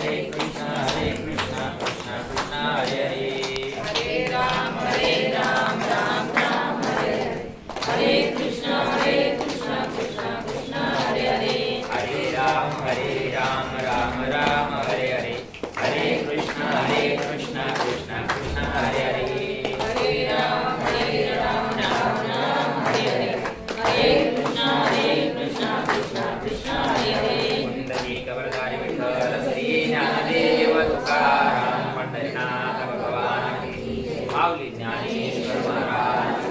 कृष्ण कृष्ण कृष्ण हरे हरे, हरे राम राम राम हरे हरे, हरे कृष्ण कृष्ण कृष्ण हरे हरे, हरे राम राम हरे हरे, हरे कृष्ण कृष्ण कृष्ण हरे हरे, हरे राम राम राम हरे हरे, हरे कृष्ण कृष्ण कृष्ण हरे हरे, पुंडलीक वरदारी विठ्ठल श्री ज्ञानदेव तुकाराम पंढरीनाथ भगवान की, माऊली ज्ञानेश्वर महाराज,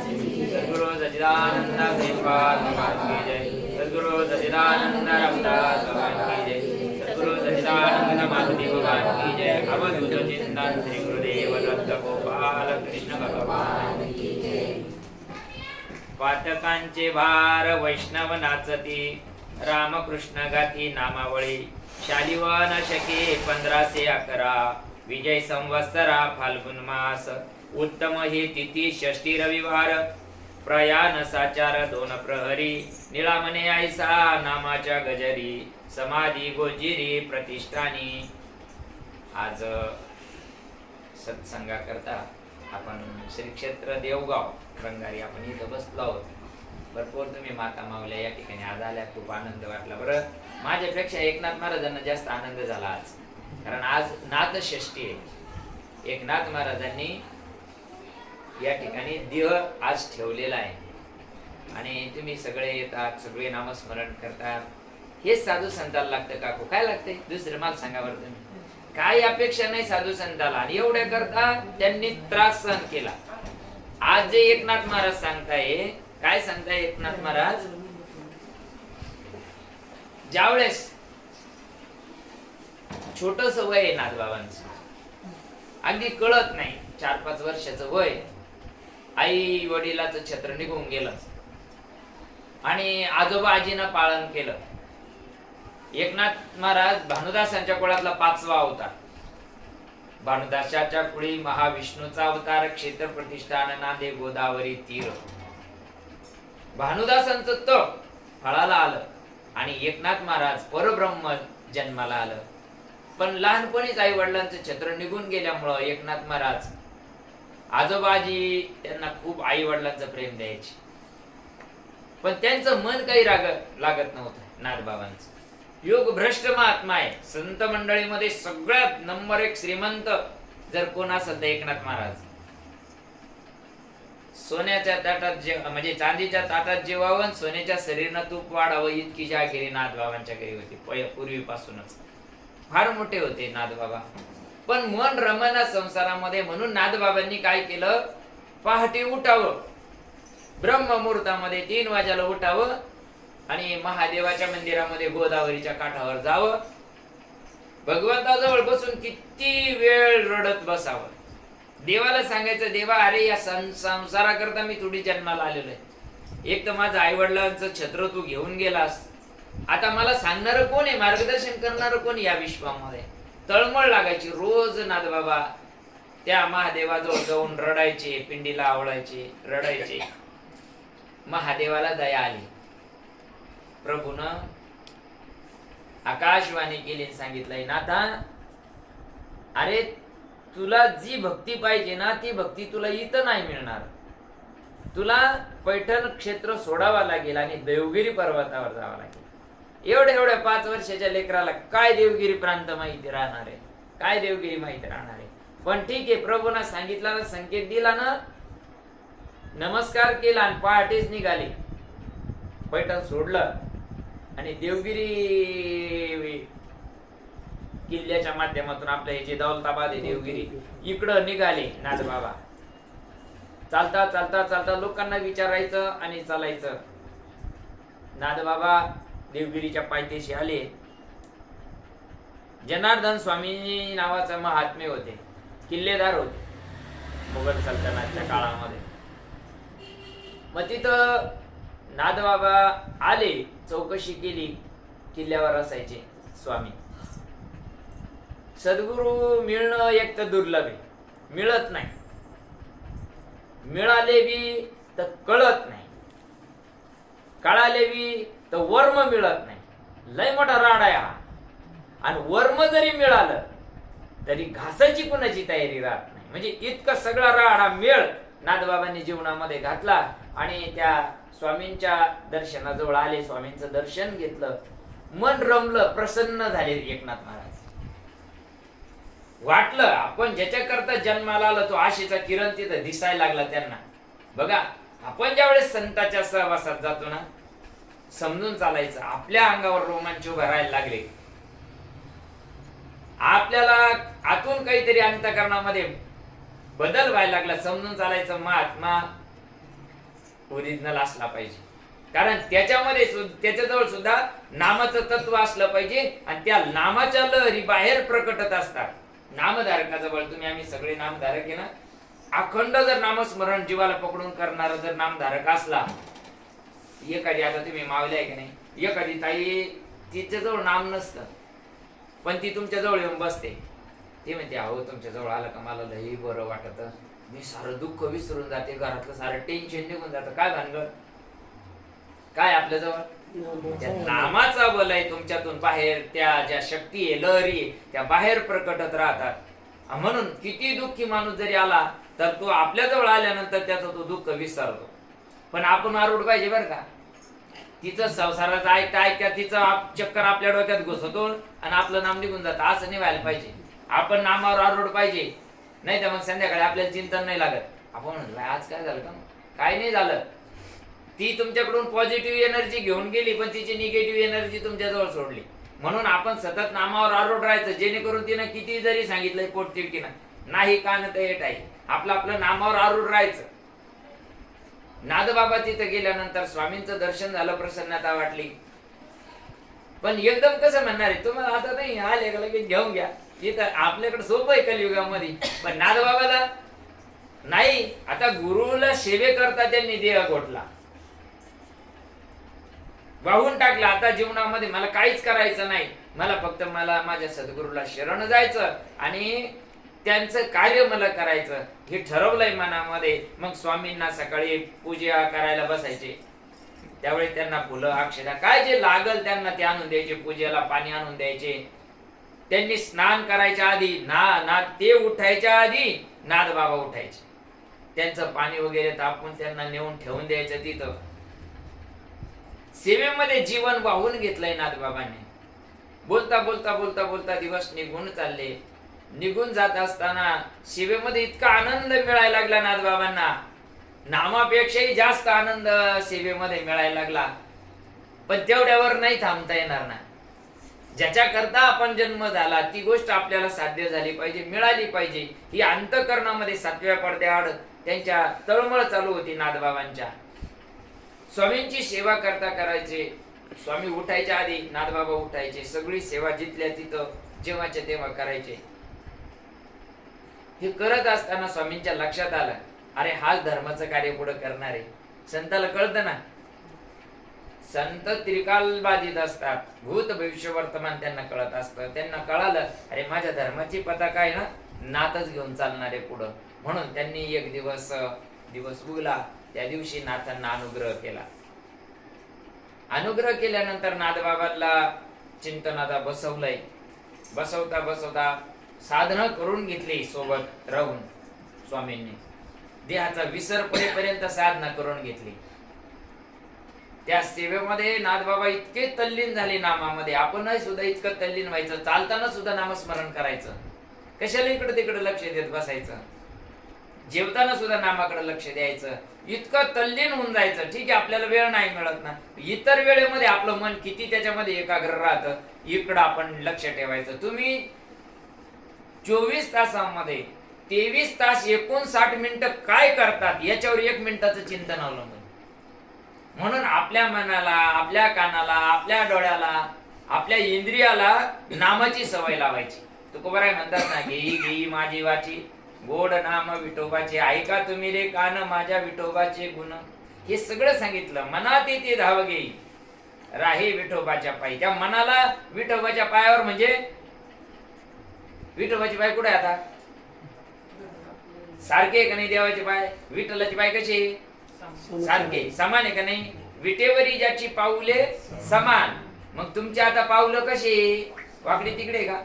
सद्गुरु सच्चिदानंद श्रीपाद भगवान की जय, सद्गुरु सच्चिदानंद रविदास भगवान की जय, सद्गुरु सच्चिदानंद मारुति भगवान की जय, अवधूत चिंतन श्री गुरुदेव दत्त गोपाल कृष्ण भगवान की जय। पातकांचे भार वैष्णव नाचती, रामकृष्ण गाती नामावळी, शालिवान शके 1511, विजय संवत्सरा फाल्गुन मास, उत्तम ही तिथी षष्ठी रविवार, प्रयाण साचार 2 प्रहरी, निळामने ऐसा नामाच्या गजरी, समाधी गोजिरी प्रतिष्ठानी। आज सत्संगा करता आपण श्री क्षेत्र देवगाव रंगारी आपण इथं बसलो आहोत। भरपूर तुम्ही माता मावल्या या ठिकाणी आज आल्या, खूप आनंद वाटला। बरं, माझ्यापेक्षा एकनाथ महाराजांना जास्त आनंद झाला आज, कारण आज नाथ षष्ठी आहे। एकनाथ महाराजांनी या ठिकाणी देह आज ठेवलेला आहे आणि तुम्ही सगळे येतात, सगळे नामस्मरण करतात। हेच साधू संताला लागतं काकू, काय लागतंय दुसरं मला सांगा बरं तुम्ही, काय अपेक्षा नाही साधू संताला, आणि एवढ्या करता त्यांनी त्रास सहन केला। आज जे एकनाथ महाराज सांगताय, काय सांगताय एकनाथ महाराज, ज्यावेळेस छोटस वय आहे नाथबाबांचं, अगदी कळत नाही, 4-5 वर्षाचं वय, आई वडिलाचं छत्र निघून गेलं आणि आजोबा आजीनं पालन केलं। एकनाथ महाराज भानुदासांच्या कुळातला 5वा अवतार, भानुदासाच्या कुळी महाविष्णूचा अवतार, क्षेत्र प्रतिष्ठान नांदे गोदावरी तीर। भानुदासांचं तप फळाला आलं आणि एकनाथ महाराज परब्रह्म जन्माला आलं, पण लहानपणीच आई वडिलांचं छत्र निघून गेल्यामुळं एकनाथ महाराज आजोबाजी त्यांना खूप आई वडिलांचं प्रेम द्यायचे, पण त्यांचं मन काही लागत नव्हतं नाथबाबांचं। योग भ्रष्ट महात्मा आहे, संत मंडळीमध्ये सगळ्यात नंबर 1 श्रीमंत जर कोण असेल तर एकनाथ महाराज। सोन्याच्या ताटात म्हणजे चांदीच्या ताटात जेवावं, सोन्याच्या शरीरानं तूप वाढावं, इतकी जागिरी नाथबाबांच्या घरी होती पूर्वीपासूनच। फार मोठे होते नाथबाबा, पण मन रमना संसारामध्ये, म्हणून नाथबाबांनी काय केलं, पहाटे उठावं, ब्रह्ममुहूर्तामध्ये 3 वाजेला उठावं आणि महादेवाच्या मंदिरामध्ये गोदावरीच्या काठावर जावं, भगवंताजवळ बसून किती वेळ रडत बसावं, देवाला सांगायचं, देवा अरे या संसाराकरता मी थोडी जन्माला आलेलो आहे, एक तर माझं आई वडिलांचं छत्र तू घेऊन गेलास, आता मला सांगणार कोण आहे, मार्गदर्शन करणार कोण या विश्वामध्ये। तळमळ लागायची, रोज नाथबाबा त्या महादेवाजवळ जाऊन रडायचे, पिंडीला आवळायचे, रडायचे। महादेवाला दया आली, प्रभूनं आकाशवाणी केली, सांगितलंय, नाथा अरे तुला जी भक्ती पाहिजे ना, ती भक्ती तुला इथं नाही मिळणार, तुला पैठण क्षेत्र सोडावा लागेल आणि देवगिरी पर्वतावर जावं लागेल। एवढ्या 5 वर्षाच्या लेकराला काय देवगिरी प्रांत माहिती राहणार आहे, काय देवगिरी माहिती राहणार आहे, पण ठीक आहे, प्रभूना सांगितला ना, संकेत दिला ना, नमस्कार केला आणि पहाटेच निघाले, पैठण सोडलं आणि देवगिरी किल्ल्याच्या माध्यमातून आपलं हे जे दौलताबाद आहे देवगिरी, इकडं निघाले नाथबाबा। चालता चालता चालता लोकांना विचारायचं आणि चालायचं। नाथबाबा देवगिरीच्या पायथ्याशी आले। जनार्दन स्वामी नावाचे महात्मे होते, किल्लेदार होते मुघल सल्तनतच्या काळामध्ये। मग तिथं नाथबाबा आले, चौकशी केली, किल्ल्यावर असायचे स्वामी। सद्गुरू मिळणं एक तर दुर्लभ आहे, मिळत नाही, मिळाले बी तर कळत नाही, कळाले बी तर वर्म मिळत नाही, लय मोठा राड आहे हा। आणि वर्म जरी मिळालं तरी घासाची कुणाची तयारी राहत नाही. म्हणजे इतका सगळा राडा मेळ नाथबाबांनी जीवनामध्ये घातला. आणि त्या स्वामींच्या दर्शनाजवळ आले, स्वामींचं दर्शन घेतलं, मन रमलं, प्रसन्न झाले एकनाथ महाराज. वाटलं आपण ज्याच्याकरता जन्माला आलो तो आशेचा किरण तिथं दिसायला लागला त्यांना. बघा, आपण ज्यावेळेस संतांच्या सहवासात जातो ना, समजून चालायचं, आपल्या अंगावर रोमांच उभा राहायला लागले. आपल्याला आतून काहीतरी अंतःकरणामध्ये बदल व्हायला लागला. समजून चालायचं महात्मा ओरिजिनल असला पाहिजे, कारण त्याच्यामध्ये त्याच्याजवळ सुद्धा नामाचं तत्व असलं पाहिजे. आणि त्या नामाच्या लहरी बाहेर प्रकटत असतात. नामधारकाजवळ तुम्ही आम्ही सगळे नामधारक आहे ना, अखंड जर नामस्मरण जीवाला पकडून करणारा जर नामधारक असला, एखादी आता तुम्ही मावले आहे की नाही, एखादी ताई तिच्याजवळ नाम नसतं पण ती तुमच्या जवळ येऊन बसते. ती म्हणते अहो तुमच्या जवळ आलं का मला लई बरं वाटत, मी सारं दुःख विसरून जाते, घरातलं सारं टेन्शन निघून जातं. काय भानगड, काय आपल्या जवळ नामाचा बल आहे. तुमच्यातून बाहेर त्या ज्या शक्ती आहे, लहरी आहे, त्या बाहेर प्रकटत राहतात. म्हणून किती दुःखी माणूस जरी आला तर तो आपल्या जवळ आल्यानंतर त्याचं तो दुःख विसरतो. पण आपण आरूढ पाहिजे बरं का. तिचं संसाराचं ऐकता ऐकता तिचं चक्कर आपल्या डोक्यात घुसतो आणि आपलं नाम निघून जातं. असं नाही व्हायला पाहिजे. आपण नामावर आरूढ पाहिजे, नाही तर मग संध्याकाळी आपल्याला चिंतन नाही लागत. आपण म्हणतो आज काय झालं का, काय नाही झालं. ती तुमच्याकडून पॉझिटिव्ह एनर्जी घेऊन गेली पण तिची निगेटिव्ह एनर्जी तुमच्याजवळ सोडली. म्हणून आपण सतत नामावर आरूढ राहायचं, जेणेकरून तिनं किती जरी सांगितलंय पोटतिडकीनं नाही कान तर येत आहे, आपलं नामावर आरूढ राहायचं. नाथबाबा तिथं गेल्यानंतर स्वामींचं दर्शन झालं, प्रसन्नता वाटली. पण एकदम कसं म्हणणार आहे, तुम्हाला आता नाही आले का लगेच घेऊन घ्या, इथं आपल्याकडे सोपं आहे कलियुगामध्ये. पण नाथबाबाला नाही, आता गुरुला सेवे करता त्यांनी देह घोटला, वाहून टाकला. आता जीवनामध्ये मला काहीच करायचं नाही, मला फक्त माझ्या सद्गुरूला शरण जायचं आणि त्यांचं कार्य मला करायचं हे ठरवलंय मनामध्ये. मग स्वामींना सकाळी पूजा करायला बसायचे, त्यावेळी त्यांना फुलं अक्षता काय जे लागल त्यांना ते आणून द्यायचे, पूजेला पाणी आणून द्यायचे. त्यांनी स्नान करायच्या आधी ते उठायच्या आधी नाथबाबा उठायचे, त्यांचं पाणी वगैरे तापून त्यांना नेऊन ठेवून द्यायचं. तिथं सेवेमध्ये जीवन वाहून घेतलंय नाथबाबांनी. बोलता बोलता बोलता बोलता दिवस निघून चालले. निघून जात असताना सेवेमध्ये इतका आनंद मिळायला लागला नाथबाबांना, नामापेक्षाही जास्त आनंद सेवेमध्ये मिळायला लागला. पण तेवढ्यावर नाही थांबता येणार ना. ज्याच्या करता आपण जन्म झाला ती गोष्ट आपल्याला साध्य झाली पाहिजे, मिळाली पाहिजे. ही अंतःकरणामध्ये 7व्या पडद्याआड त्यांच्या तळमळ चालू होती नाथबाबांच्या. स्वामींची सेवा करता करायचे. स्वामी उठायच्या आधी नाथबाबा उठायचे, सगळी सेवा जिथल्या तिथं जेव्हाच्या तेव्हा करायचे. हे करत असताना स्वामींच्या लक्षात आलं, अरे हाच धर्माचं कार्य पुढे करणार आहे. संताला कळतं ना, संत त्रिकाल बाधित असतात, भूत भविष्य वर्तमान त्यांना कळत असतं. त्यांना कळालं अरे माझ्या धर्माची पताका आहे ना, नाथच घेऊन चालणार आहे पुढं. म्हणून त्यांनी एक दिवस उगला, त्या दिवशी नाथांना अनुग्रह केला. अनुग्रह केल्यानंतर नाथबाबांना चिंतनाला बसवलंय. बसवता बसवता साधना करून घेतली सोबत राहून. स्वामींनी देहाचा विसर पडेपर्यंत साधना करून घेतली. त्या सेवेमध्ये नाथबाबा इतके तल्लीन झाले नामामध्ये. आपणही सुद्धा इतकं तल्लीन व्हायचं, चालताना सुद्धा नामस्मरण करायचं, कशाला इकडे तिकडे लक्ष देत बसायचं, जेवताना सुद्धा नामाकडे लक्ष द्यायचं, इतकं तल्लीन होऊन जायचं. ठीक आहे आपल्याला वेळ नाही मिळत ना, इतर वेळेमध्ये आपलं मन किती त्याच्यामध्ये एकाग्र राहतं, इकडं आपण लक्ष ठेवायचं. तुम्ही 24 तासामध्ये 23 तास 59 मिनिटं काय करतात याच्यावर 1 मिनिटाचं चिंतन अवलंबून. म्हणून आपल्या मनाला, आपल्या कानाला, आपल्या डोळ्याला, आपल्या इंद्रियाला नामाची सवय लावायची. तुकोबाराय म्हणतात ना, घेई घेई माझी वाची गोड नाम विठोबाचे, ऐका तुम्ही रे कान माझ्या विठोबाचे गुण. हे सगळं सांगितलं. मनात येते धाव घेई राहे विठोबाच्या पायी. त्या मनाला विठोबाच्या पायावर, म्हणजे विठोबाची पाय कुठे आता सारखे का नाही? देवाचे पाय विठ्ठलाची पाय कशी सारखे समान आहे का नाही? विटेवरी ज्याची पाऊले समान. मग तुमची आता पाऊलं कशी वाकडी तिकडे आहे का?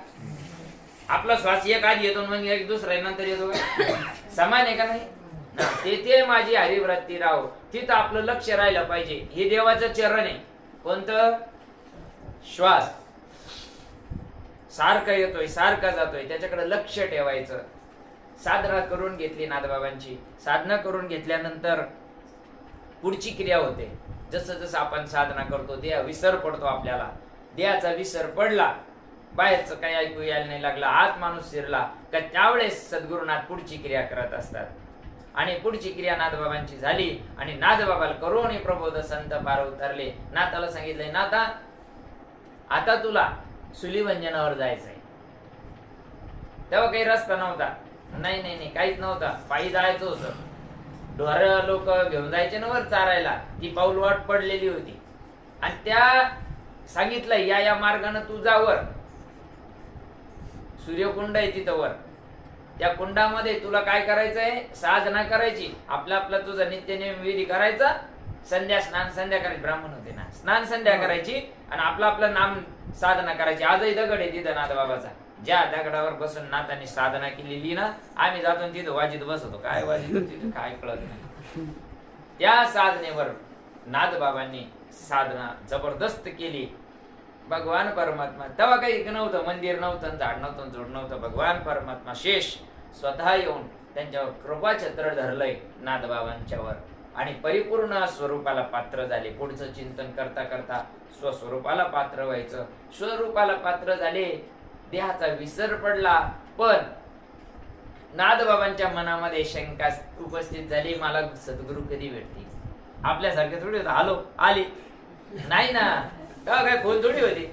आपला श्वास एक आधी येतो मग एक दुसरा नंतर येतो का? समान आहे का नाही? तेथे माझी हरिव्रती राहो, तिथं आपलं लक्ष राहिलं पाहिजे. हे देवाचं चरण आहे. कोणतं? श्वास सारखा येतोय सारखा जातोय, त्याच्याकडे लक्ष ठेवायचं. साधना करून घेतली नाथबाबांची. साधना करून घेतल्यानंतर पुढची क्रिया होते. जसं जसं आपण साधना करतो देह विसर पडतो आपल्याला. देहाचा विसर पडला, बाहेरचं काही ऐकू यायला नाही लागलं, आत माणूस शिरला का त्यावेळेस सद्गुरुनाथ पुढची क्रिया करत असतात. आणि पुढची क्रिया नाथबाबांची झाली आणि नाथबाबाला करून प्रबोध संत पार उतरले. नाथाला सांगितलंय, नाथा आता तुला सुलीभंजनावर जायचंय. तेव्हा काही रस्ता नव्हता, नाही नाही नाही काहीच नव्हता, पायी जायचं होतं. ढोर लोक घेऊन जायचे ना वर चारायला, ती पाऊल वाट पडलेली होती. आणि त्या सांगितलं या मार्गाने तू जा वर, सूर्यकुंड आहे तिथं वर. त्या कुंडामध्ये तुला काय करायचंय? साधना करायची. आपला तुझा नित्यनेम विधी करायचा. संध्या स्नान संध्याकाळी ब्राह्मण होते ना, स्नान संध्या करायची आणि आपलं नाम साधना करायची. आजही दगड आहे तिथं नाथबाबाचा. ज्या दगडावर बसून नाथांनी साधना केलेली ना, आम्ही जातो तिथं वाजीत बसतो. काय वाजीत तिथं काय कळत नाही. त्या साधनेवर नाथबाबांनी साधना जबरदस्त केली. भगवान परमात्मा, तेव्हा काही नव्हतं, मंदिर नव्हतं, झाड नव्हतं, जोड नव्हतं. भगवान परमात्मा शेष स्वतः येऊन त्यांच्यावर कृपाछत्र धरलंय नाथबाबांच्यावर आणि परिपूर्ण स्वरूपाला पात्र झाले. पुढचं चिंतन करता करता स्वस्वरूपाला पात्र व्हायचं. स्वरूपाला पात्र झाले, देहाचा विसर पडला. पण नाथबाबांच्या मनामध्ये शंका उपस्थित झाली, मला सद्गुरू कधी भेटतील? आपल्यासारखे थोडी होतं, आलो आली नाही ना, तेव्हा काय खोल थोडी होती.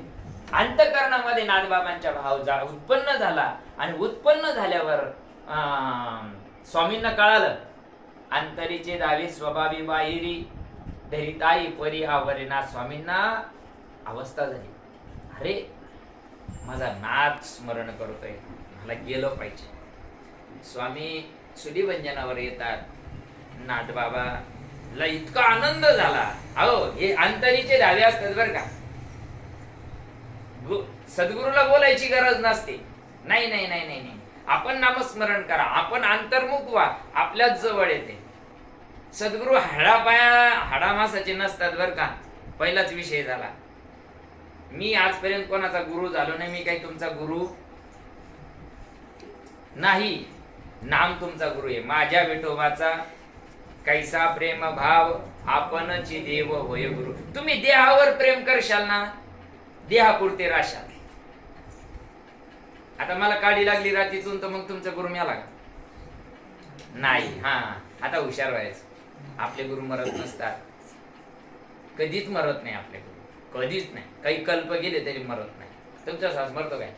अंतःकरणामध्ये नाथबाबांचा भाव उत्पन्न झाला आणि उत्पन्न झाल्यावर स्वामींना कळालं, अंतरीचे दावी स्वभावी बाहेरी धरिताई परी आवरेना. स्वामींना अवस्था झाली, अरे माझा नाथ स्मरण करतोय, मला गेलं पाहिजे. स्वामी सुलीभंजनावर येतात. नाथबाबाला इतका आनंद झाला. अहो हे अंतरीचे दावे असतात बरं का. सद्गुरूला बोलायची गरज नसते. नाही नाही नाही नाही नाही, आपण नामस्मरण करा, आपण अंतर्मुख व्हा, आपल्याच जवळ येते. सद्गुरू हाडामासाचे नसतात बरं का. पहिलाच विषय झाला. मी आजपर्यंत कोणाचा गुरु झालो नाही, मी काही तुमचा गुरु नाही. नाम तुमचा गुरु आहे. माझ्या विठोबाचा कैसा प्रेम भाव आपणची देव होय गुरु. तुम्ही देहावर प्रेम करशाल ना, देहापुरते राशाल. आता मला काळी लागली रात्रीतून, तर मग तुमचा गुरु मिळाला का? नाही. हा, आता हुशार व्हायचं. आपले गुरु मरत नसतात, कधीच मरत नाही आपले गुरु, कधीच नाही. काही कल्प गेले तरी मरत नाही. तुमचा सास मरतो काय?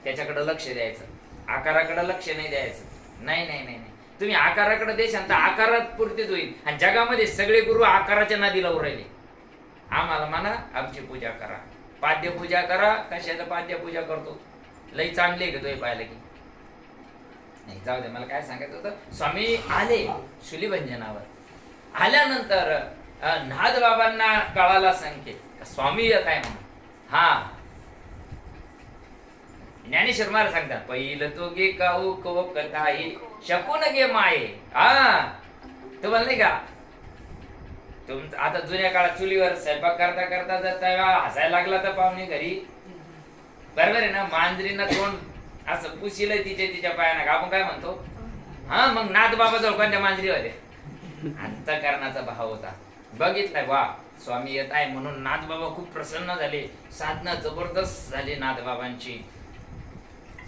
त्याच्याकडे लक्ष द्यायचं, आकाराकडे लक्ष नाही द्यायचं. नाही नाही नाही नाही, तुम्ही आकाराकडे देशाल तर आकारात पुरतेच होईल. आणि जगामध्ये सगळे गुरु आकाराच्या नादी लावून राहिले. आम्हाला म्हणा आमची पूजा करा, पाद्य पूजा करा. कशाला पाद्य पूजा करतो? लई चांगले घेतोय पाहिलं की नाही. जाऊ दे, मला काय सांगायचं होतं. स्वामी आले शुलीभंजनावर. आल्यानंतर नाथबाबांना कळाला संकेत, स्वामी येत आहे म्हणून. हा, ज्ञानेश्वर महाराज सांगतात, पहिलं तो गे काऊ को कथाई शकून गे माये. हा, तुम्हाला नाही का तुमचं आता जुन्या काळात चुलीवर स्वयंपाक करता करता जर तेव्हा हसायला लागला तर पाहुणे घरी, बरोबर आहे ना, मांजरीना तोंड असं पुशील तिच्या पायानं, आपण काय म्हणतो? हा, मग नाथबाबा जवळ कोणत्या मांजरी होते? अंतःकरणाचा भाव होता. बघितलाय, वा स्वामी येत आहे म्हणून नाथबाबा खूप प्रसन्न झाले. साधना जबरदस्त झाली नाथबाबांची.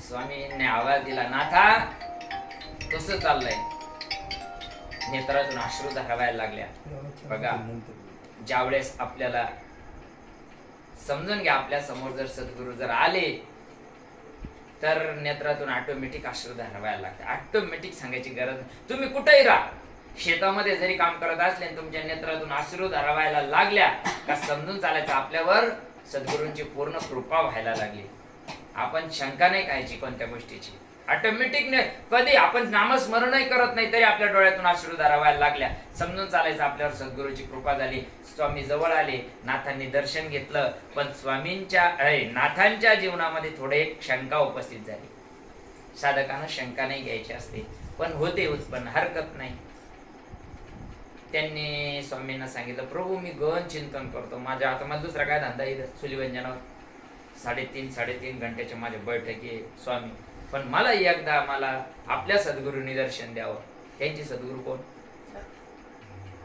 स्वामींनी आवाज दिला, नाथा कसं चाललंय? नेत्रातून अश्रू धावायला लागल्या. बघा, ज्यावेळेस आपल्याला समजून घ्या, आपल्या समोर जर सद्गुरू जर आले तर नेत्रातून ऑटोमॅटिक अश्रू धावायला लागते. ऑटोमॅटिक सांगायची गरज. तुम्ही कुठेही राहा, शेतामध्ये जरी काम करत असले आणि तुमच्या नेत्रातून अश्रू धावायला लागल्या का समजून चालायचं आपल्यावर सद्गुरूंची पूर्ण कृपा व्हायला लागली. आपण शंका नाही करायची कोणत्या गोष्टीची. ऑटोमॅटिक कधी आपण नामस्मरणही करत नाही तरी आपल्या डोळ्यातून अश्रुधारा व्हायला लागल्या. समजून चालायचं आपल्यावर सद्गुरूची कृपा झाली. स्वामी जवळ आले, नाथांनी दर्शन घेतलं. पण नाथांच्या जीवनामध्ये थोडे एक शंका उपस्थित झाली. साधकांना शंका नाही घ्यायची असते, पण होते उत्पन्न, हरकत नाही. त्यांनी स्वामींना सांगितलं, प्रभू मी गहन चिंतन करतो, माझ्या हातामध्ये दुसरा काय धंदा इथं चुलीवंजनावर 3.5 घंट्याच्या माझ्या बैठकी आहे स्वामी, पण मला एकदा आपल्या सद्गुरूंनी दर्शन द्यावं. त्यांची सद्गुरू कोण?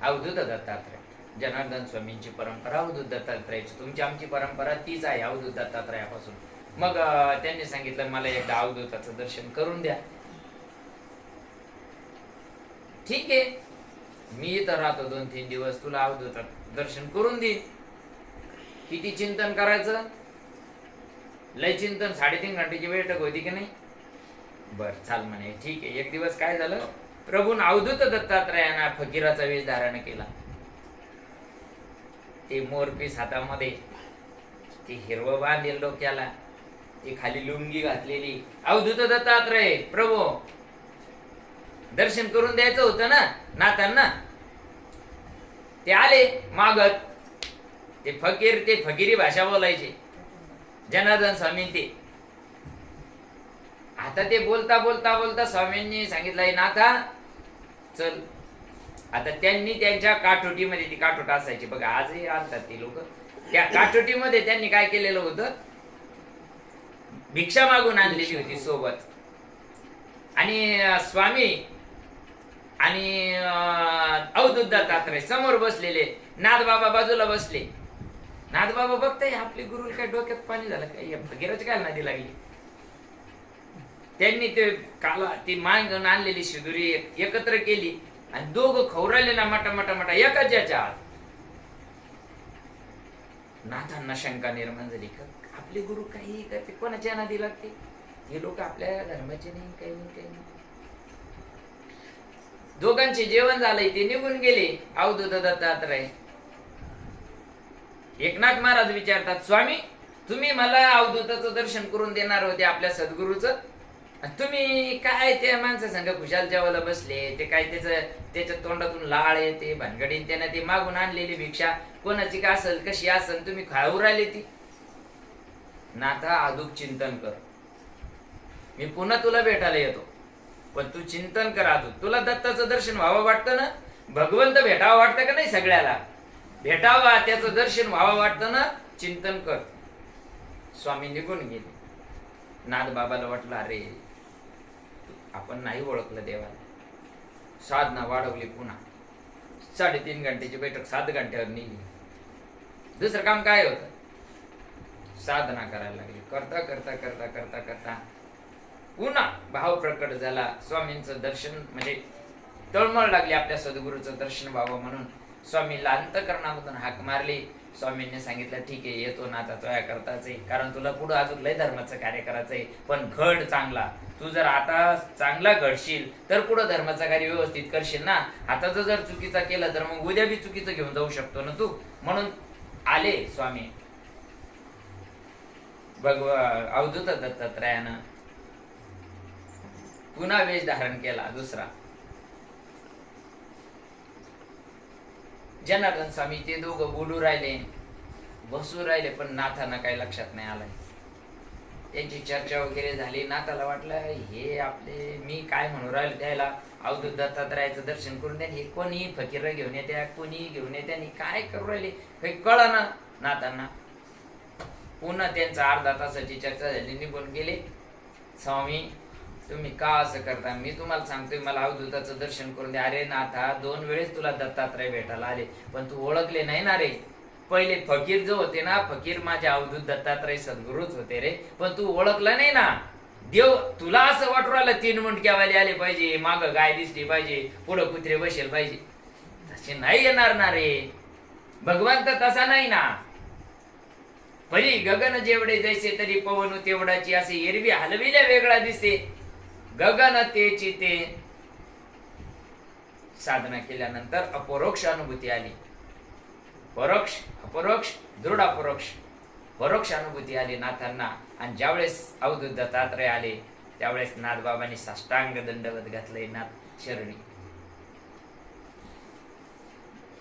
अवधूत दत्तात्रय. जनार्दन स्वामींची परंपरा अवधूत दत्तात्रयाची. तुमची आमची परंपरा तीच आहे अवधूत दत्तात्रयापासून. मग त्यांनी सांगितलं मला एकदा अवधूताचं दर्शन करून द्या. ठीक आहे, मी इथं राहतो 2-3 दिवस, तुला अवधूतात दर्शन करून दे. किती चिंतन करायचं? लय चिंतन. 3.5 घंटेची बैठक होती की नाही? बर चाल म्हणे. ठीक आहे. एक दिवस काय झालं, प्रभून अवधूत दत्तात्रयानं फकीराचा वेश धारण केला. ते मोरपीस हातामध्ये, ते हिरवं बांधलेलं डोक्याला, ते खाली लुंगी घातलेली. अवधूत दत्तात्रय प्रभू दर्शन करून द्यायचं होतं ना नाथांना. ते आले मागत. ते फकीरी भाषा बोलायचे जनार्दन स्वामी. ते आता ते बोलता बोलता बोलता स्वामींनी सांगितलं, नाथा चल. आता त्यांनी त्यांच्या काठोटीमध्ये, ती काठोट असायची बघा, आजही आणतात ती लोक, त्या काठोटीमध्ये त्यांनी काय केलेलं होतं, भिक्षा मागून आणलेली होती सोबत. आणि स्वामी आणि अवधूत दत्तात्रय समोर बसलेले, नाथबाबा बाजूला बसले. नाथबाबा बघताय आपले गुरु काय डोक्यात पाणी झालं काय, फकीराची काय नदी लागली. त्यांनी ती मान घेऊन आणलेली शिदुरी एकत्र केली आणि दोघं खवरायले ना मटा एकाच याच्या आत. नाथांना शंका निर्माण झाली, आपले गुरु काही करते, कोणाच्या नदी लागते, हे लोक आपल्या धर्माचे नाही, काही नाही. दोघांचे जेवण झालंय, ते निघून गेले. अवधूत दत्तात्रय. एकनाथ महाराज विचारतात, स्वामी तुम्ही मला अवधूताचं दर्शन करून देणार होते आपल्या सद्गुरूचं, तुम्ही काय त्या माणसा संग खुशाल जेवायला बसले, ते काय त्याच्या तोंडातून लाळ येते भानगडीन, त्यानं ते मागून आणलेली भिक्षा कोणाची का असेल कशी असेल तुम्ही खाऊ राहिले ती. नाथा अदूक चिंतन कर, मी पुन्हा तुला भेटायला येतो, पण तू चिंतन कर अदूक. तुला दत्ताचं दर्शन व्हावं वाटतं ना, भगवंत भेटावं वाटतं का नाही, सगळ्याला भेटावा, त्याचं दर्शन व्हावं वाटतं ना, चिंतन कर. स्वामी निघून गेले. नाथबाबाला वाटलं, अरे आपण नाही ओळखलं देवाला. साधना वाढवली पुन्हा. 3.5 घंटेची बैठक 7 घंट्यावर निघली. दुसरं काम काय होतं, साधना करायला लागली. करता करता करता करता करता पुन्हा भाव प्रकट झाला. स्वामींचं दर्शन म्हणजे तळमळ लागली, आपल्या सद्गुरूचं दर्शन व्हावं म्हणून. स्वामीला अंतःकरणामधून हाक मारली. स्वामींनी सांगितलं, ठीक आहे येतो ना, आता तुझ्या करताच आहे, कारण तुला पुढे अजून लय धर्माचं कार्य करायचंय, पण घड चांगला. तू जर आता चांगला घडशील तर पुढे धर्माचं कार्य व्यवस्थित करशील ना. आता जर चुकीचा केलं तर मग उद्या बी चुकीचं घेऊन जाऊ शकतो ना तू. म्हणून आले स्वामी. अवधूत दत्तात्रयानं पुन्हा वेश धारण केला दुसरा. जनार्दन स्वामी ते दोघं बोलू राहिले, बसू राहिले, पण नाथांना काही लक्षात नाही आलं. त्यांची चर्चा वगैरे झाली. नाथाला वाटलं, हे आपले मी काय म्हणू राहिले त्याला अवधूत दत्तात्रयाचं दर्शन करून द्या, हे कोणी फकीर घेऊन येत्या, कोणी घेऊन येत्या, काय करू राहिले काही कळना नाथांना. पुन्हा त्यांचा अर्धा तासाची चर्चा झाली, निघून गेले. स्वामी तुम्ही का असं करता, मी तुम्हाला सांगतोय मला अवधूताचं दर्शन करून द्या. अरे नाथा 2 वेळेस तुला दत्तात्रय भेटायला आले, पण तू ओळखले नाही ना रे. पहिले फकीर जो होते ना, फकीर माझे अवधूत दत्तात्रय सद्गुरूच होते रे, पण तू ओळखला नाही ना. देव तुला असं वाटू राहिलं 3 मुंडक्यावाले आले पाहिजे, माग गाय दिसली पाहिजे, पुढं कुत्रे बसेल पाहिजे, तसे नाही येणार ना रे. भगवान तर तसा नाही ना. परी गगन जेवढे जैसे तरी पवन तेवढाची, असे एरवी हलविल्या वेगळा दिसे, गगन तेची ते. साधना केल्यानंतर अपरोक्ष अनुभूती आली. परोक्ष अपरोक्ष दृढ अपरोक्ष परोक्ष अनुभूती आली नाथांना. आणि ज्यावेळेस अवधूत दत्तात्रय आले त्यावेळेस नाथबाबांनी साष्टांग दंडवत घातलंय नाथ शरणी.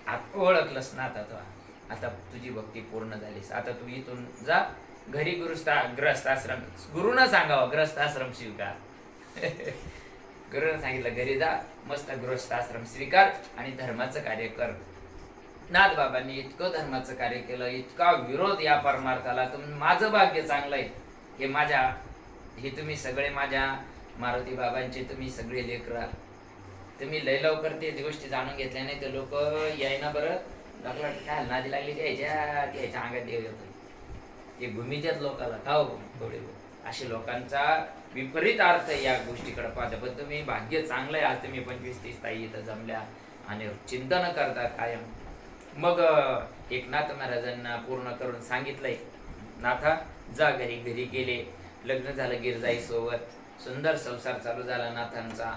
आता ओळखलंस ना आता तुझी भक्ती पूर्ण झालीस. आता तू इथून जा घरी ग्रस्ताश्रम. गुरुनं सांगावं ग्रस्ताश्रम स्वीकार. गुरुनं सांगितलं घरी जा, मस्त गृहस्थाश्रम स्वीकार आणि धर्माचं कार्य कर. नाथबाबांनी इतकं धर्माचं कार्य केलं, इतका विरोध या परमार्थाला. माझं भाग्य चांगलं आहे हे तुम्ही सगळे माझ्या मारुती बाबांचे तुम्ही सगळे लेकरं. तुम्ही लय लवकर ते गोष्टी जाणून घेतल्या नाही तर लोक यायना बरं लागला काय नादी लागली त्याच्या अंगात देव येतो. ते भूमीच्याच लोकांना खाऊ थोडे असे लोकांचा विपरीत अर्थ या गोष्टीकडे पाहता. पण तुम्ही भाग्य चांगलं आहे, आज तुम्ही 25-30 ताई इथं जमल्या आणि चिंतन करता कायम. मग एकनाथ महाराजांना पूर्ण करून सांगितलंय, नाथा जा घरी. घरी गेले, लग्न झालं गिरजाई सोबत, सुंदर संसार चालू झाला नाथांचा.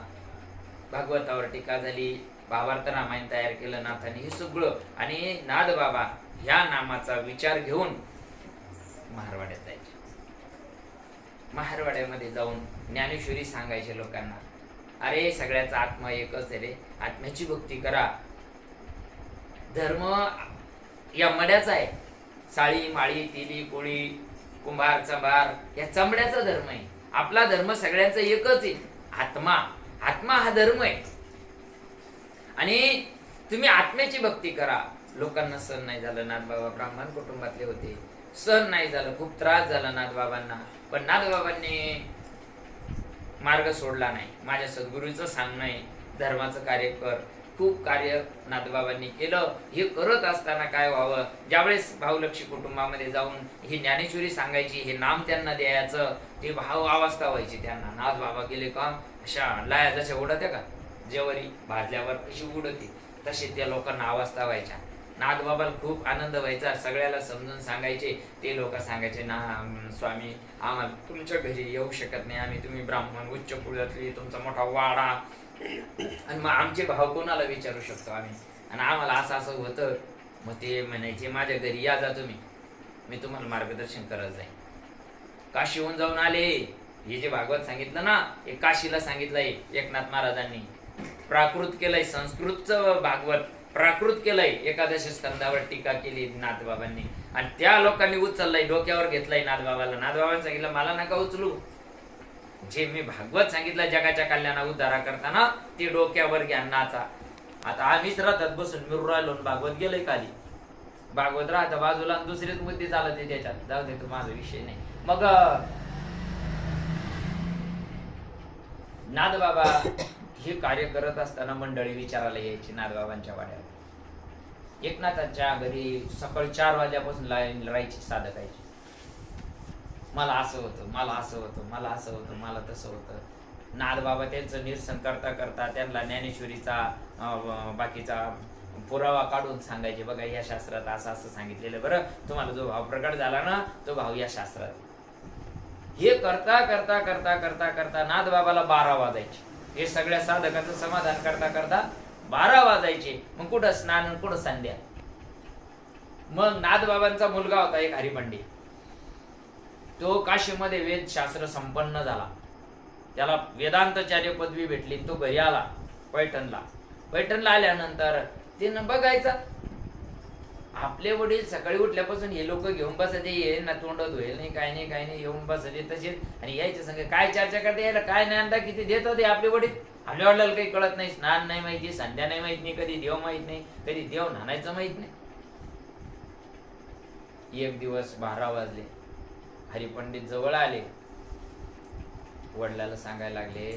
भागवतावर टीका झाली, भावार्थ रामायण तयार केलं नाथांनी. हे सगळं आणि नाथबाबा ह्या नामाचा विचार घेऊन महारवाड्यात जायचे. महारवाड्यामध्ये जाऊन ज्ञानेश्वरी सांगायचे लोकांना, अरे सगळ्याचा आत्मा एकच आहे रे, आत्म्याची भक्ती करा. धर्म या मड्याचा आहे. साळी माळी तेली कोळी कुंभार चंभार या चमड्याचा धर्म आहे. आपला धर्म सगळ्यांचा एकच आहे, आत्मा. आत्मा हा धर्म आहे आणि तुम्ही आत्म्याची भक्ती करा. लोकांना सण नाही झालं. नाथबाबा ब्राह्मण कुटुंबातले होते, सण नाही झालं, खूप त्रास झाला नाथबाबांना. पण नाथबाबांनी मार्ग सोडला नाही. माझ्या सद्गुरूचं सांगणं आहे धर्माचं कार्य कर. खूप कार्य नाथबाबांनी केलं. हे करत असताना काय व्हावं, ज्यावेळेस भाऊलक्ष्मी कुटुंबामध्ये जाऊन ही ज्ञानेश्वरी सांगायची, हे नाम त्यांना द्यायचं, ते भाव अवस्था व्हायची त्यांना. नाथबाबा गेले का अशा लाया जशा उडत्या का जेवरी भाजल्यावर कशी उडते तशी त्या लोकांना अवस्था व्हायच्या. नाथबाबाला खूप आनंद व्हायचा. सगळ्याला समजून सांगायचे. ते लोक सांगायचे, ना स्वामी आम्हाला तुमच्या घरी येऊ शकत नाही आम्ही, तुम्ही ब्राह्मण उच्च कुळातली, तुमचा मोठा वाडा आणि मग आमचे भाव कोणाला विचारू शकतो आम्ही, आणि आम्हाला असं असं होतं. मग ते म्हणायचे माझ्या घरी या जा तुम्ही, मी तुम्हाला मार्गदर्शन करत जाईन. काशीहून जाऊन आले. हे जे भागवत सांगितलं ना, हे काशीला सांगितलंय एकनाथ महाराजांनी. प्राकृत केलंय, संस्कृतचं भागवत प्राकृत केलंय. 11 स्कंदावर टीका केली नाथबाबांनी आणि त्या लोकांनी उचललंय, डोक्यावर घेतलंय नाथबाबाला. नाथबाबांनी सांगितलं मला नका उचलू, जे मी भागवत सांगितलं जगाच्या कल्याणा उद्धारा करताना ते डोक्यावर घ्या नाचा. आता आम्हीच राहतात बसून मिरू राहिलो, भागवत गेलंय खाली. भागवत राहतं बाजूला, दुसरेच मुद्दे चालत आहे त्याच्यात. जाऊ दे, तो माझा विषय नाही. मग नाथबाबा हे कार्य करत असताना मंडळी विचारायला यायची नाथबाबांच्या वाड्यावर. एकनाथांच्या घरी सकाळी 4 वाजल्यापासून लाईन राहायची साधकायची. मला असं होतं, मला असं होतं, मला असं होतं, मला तसं होतं. नाथबाबा त्यांचं निरसन करता करता त्यांना ज्ञानेश्वरीचा बाकीचा पुरावा काढून सांगायचे, बघा या शास्त्रात असं असं सांगितलेलं, बरं तुम्हाला जो भाव प्रकट झाला ना तो भाव या शास्त्रात. हे करता करता करता करता करता नाथबाबाला 12 वाजायचे. हे सगळ्या साधकाचं समाधान करता करता 12 वाजायचे. मग कुठं स्नान, कुठं संध्या. मग नाथबाबांचा मुलगा होता एक हरिपंडित. तो काशीमध्ये वेदशास्त्र संपन्न झाला, त्याला वेदांताचार्य पदवी भेटली. तो घरी आला पैठणला आल्यानंतर तिनं बघायचा आपले वडील सकाळी उठल्यापासून हे लोक घेऊन बसते, ये ना तोंड धुईल नाही, काय नाही काय नाही, येऊन बसते तसेच. आणि यायच्या संग काय चर्चा करते, यायला काय ज्ञानदा किती देत होते आपले वडील. आपल्या वडिलांना काही कळत नाही, स्नान नाही माहिती, संध्या नाही माहित नाही, कधी देव माहित नाही, कधी देव न्हाणायचं माहित नाही. एक दिवस 12 वाजले, हरिपंडित जवळ आले. वडिलाला सांगायला लागले,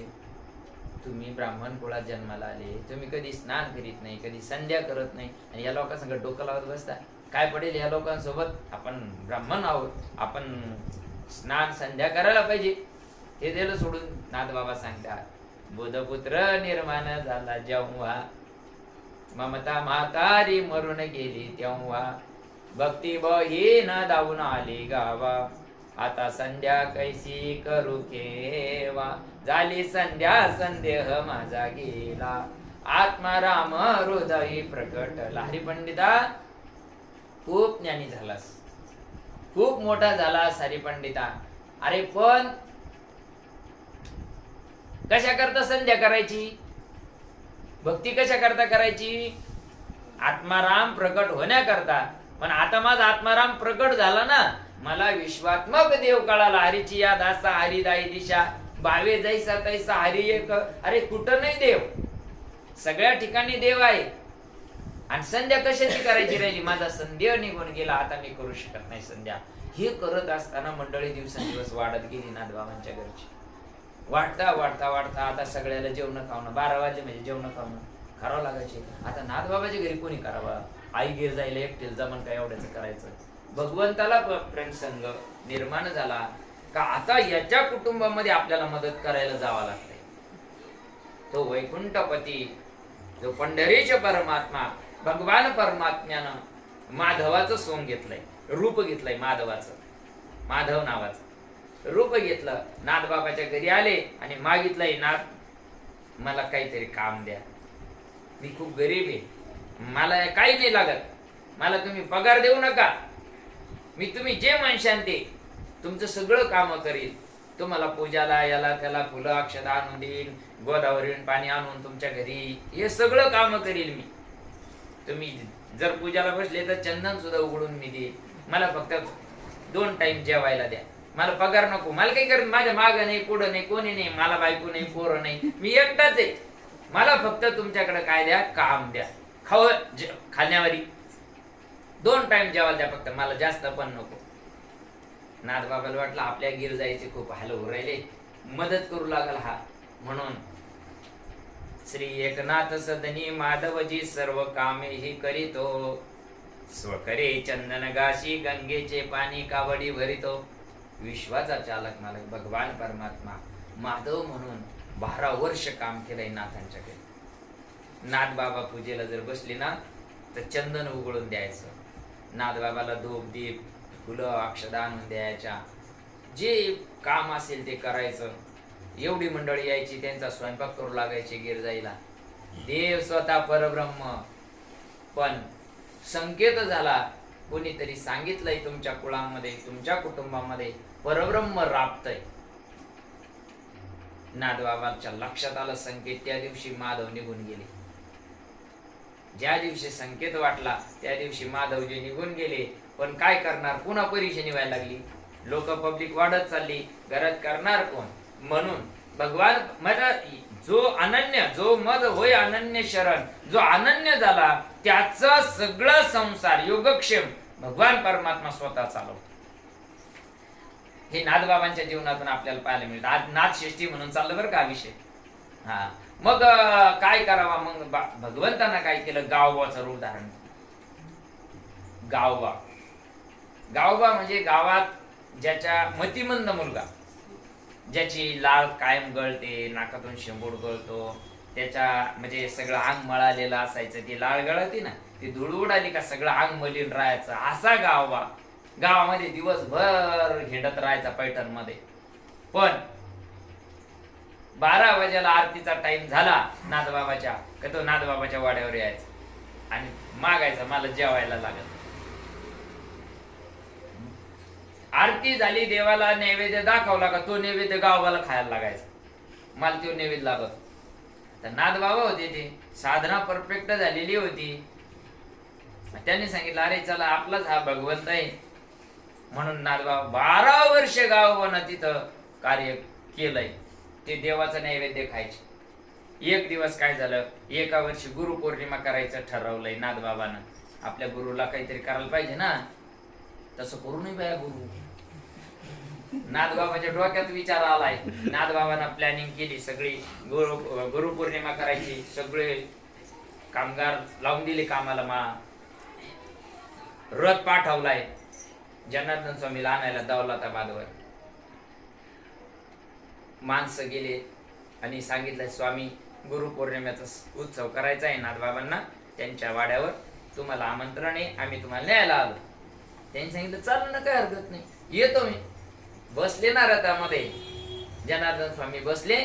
तुम्ही ब्राह्मण कुळात जन्माला आले, तुम्ही कधी स्नान करीत नाही, कधी संध्या करत नाही, आणि या लोकांसंग डोकं लावत बसता. काय पडेल या लोकांसोबत, आपण ब्राह्मण आहोत, आपण स्नान संध्या करायला पाहिजे. हे दिलं सोडून. नाथबाबा सांगतात, बुधपुत्र निर्माण झाला जेव्हा, ममता म्हातारी मरून गेली तेव्हा, भक्ती बहीण धावून आली गावा, आता संध्या कैसी करू केवा, झाली संध्या संदेह माझा गेला, आत्मा राम हृदयी प्रकटला. हरिपंडिता खूप ज्ञानी झालास, खूप मोठा झालास हरिपंडिता. अरे पण कशा करता संध्या करायची? भक्ती कशा करता करायची? आत्माराम प्रकट होण्याकरता. पण आता माझा आत्माराम प्रकट झाला ना, मला विश्वात्मक देव कळाला. हरीची या दासा हरिदाई दिशा, भावे जैसा तैसा हरी एक. अरे कुठं नाही देव, सगळ्या ठिकाणी देव आहे. आणि संध्या कशाची करायची राहिली? माझा संध्या निघून गेला, आता मी करू शकत नाही संध्या. हे करत असताना मंडळी दिवसेंदिवस वाढत गेली नाथबाबांच्या घरची. वाढता वाढता वाढता आता सगळ्याला जेवण खावणं, 12 वाजले म्हणजे जेवण खावणं करावं लागायचे. आता नाथबाबाच्या घरी कोणी करावा? आई गिर जायला एकटेल जमन काय एवढ्याच करायचं? भगवंताला प्रेम संग निर्माण झाला का आता याच्या कुटुंबामध्ये आपल्याला मदत करायला जावं लागतंय. तो वैकुंठपती, जो पंढरीचे परमात्मा, भगवान परमात्म्यानं माधवाचं सोंग घेतलंय, रूप घेतलंय माधवाचं, माधव नावाचं रूप घेतलं. नाथबाबाच्या घरी आले आणि मागितलंय, नाथ मला काहीतरी काम द्या, मी खूप गरीब आहे, मला काही नाही लागत, मला तुम्ही पगार देऊ नका, मी तुम्ही जे म्हणशान ते तुमचं सगळं काम करील, तुम्हाला पूजाला याला त्याला फुलं अक्षता आणून देईन, गोदावरीहून पाणी आणून तुमच्या घरी हे सगळं काम करील मी. तुम्ही जर पूजाला बसले तर चंदन सुद्धा उघडून मी देईन, मला फक्त 2 टाइम जेवायला द्या, मला पगार नको, मला काही करत माझ्या मागं नाही पुढं नाही कोणी नाही, मला बायको नाही पोरं नाही, मी एकटाच आहे, मला फक्त तुमच्याकडे काय द्या, काम द्या, खाण्यावरी 2 टाइम जेवायला द्या फक्त, मला जास्त पण नको. नाथबाबाला वाटलं आपल्या गिर जायचे खूप हाल होऊ राहिले, मदत करू लागल हा. म्हणून श्री एकनाथ सदनी माधवजी सर्व कामे ही करीतो, स्वकरे चंदन गाशी गंगेचे पाणी कावडी भरितो. विश्वाचा चालक मालक भगवान परमात्मा माधव म्हणून 12 वर्ष काम केलंय नाथांच्याकडे. नाथबाबा पूजेला जर बसली ना तर चंदन उघडून द्यायचं, नाथबाबाला धूप दीप फुलं अक्षदा आणून द्यायच्या, जे काम असेल ते करायचं. एवढी मंडळी यायची, त्यांचा स्वयंपाक करू लागायचे गिरजाईला. देव स्वतः परब्रह्म, पण संकेत झाला, कोणीतरी सांगितलंय तुमच्या कुळामध्ये तुमच्या कुटुंबामध्ये परब्रह्म राबतय. नाथबाबांच्या लक्षात आलं संकेत, त्या दिवशी माधव निघून गेले. ज्या दिवशी संकेत वाटला त्या दिवशी माधवजी निघून गेले. पण काय करणार, पुन्हा परेशानी व्हायला लागली, लोक पब्लिक वाढत चालली, घरात करणार कोण? म्हणून भगवान माझा जो अनन्य, जो मज होय अनन्य शरण, जो अनन्य झाला त्याचा सगळा संसार योगक्षेम भगवान परमात्मा स्वतः चालवतो. हे नाथबाबांच्या जीवनातून आपल्याला पाहायला मिळतं. आज नाथषष्ठी म्हणून चाललं बरं का विषय. हा, मग काय करावा? मग भगवंतांना काय केलं? गावबाचं रूप धारण. गावबा, गावबा म्हणजे गावात ज्याच्या मतिमंद मुलगा, ज्याची लाळ कायम गळते, नाकातून शेंबूड गळतो, त्याच्या म्हणजे सगळं अंग मळालेलं असायचं, ती लाळ गळती ना, ती धूळ उडाली का सगळं अंग मलिन राहायचं, असा गावबा. गावामध्ये दिवसभर हिंडत राहायचा पैठण मध्ये. पण 12 वाजेला आरतीचा टाइम झाला नाथबाबाच्या, का तो नाथबाबाच्या वाड्यावर यायचा आणि मागायचा मला जेवायला लागत. आरती झाली, देवाला नैवेद्य दाखवला का तो नैवेद्य गावाला खायला लागायचा, मला तो नैवेद्य लागत. तर नाथबाबा होते, ते साधना परफेक्ट झालेली होती. त्यांनी सांगितलं अरे चला आपलाच हा भगवंत आहे. म्हणून नाथबाबा 12 वर्ष गावानं तिथं कार्य केलंय. ते देवाचं नैवेद्य खायचे. एक दिवस काय झालं, एका वर्षी गुरुपौर्णिमा करायचं ठरवलंय नाथबाबानं. आपल्या गुरुला काहीतरी करायला पाहिजे ना, तसं करू नये बाया गुरु. नाथबाबाच्या डोक्यात विचार आलाय, नाथबाबांना प्लॅनिंग केली सगळी. गुरुपौर्णिमा करायची, सगळे कामगार लावून दिले कामाला. रथ पाठवलाय जनार्दन स्वामीला आणायला दौलताबादवर. माणसं गेले आणि सांगितलं स्वामी गुरुपौर्णिमेचा उत्सव करायचा आहे नाथबाबांना त्यांच्या वाड्यावर, तुम्हाला आमंत्रण आहे, आम्ही तुम्हाला न्यायला आलो. त्यांनी सांगितलं चालेल ना, काय हरकत नाही, येतो मी. बसले ना रथामध्ये, जनार्दन स्वामी बसले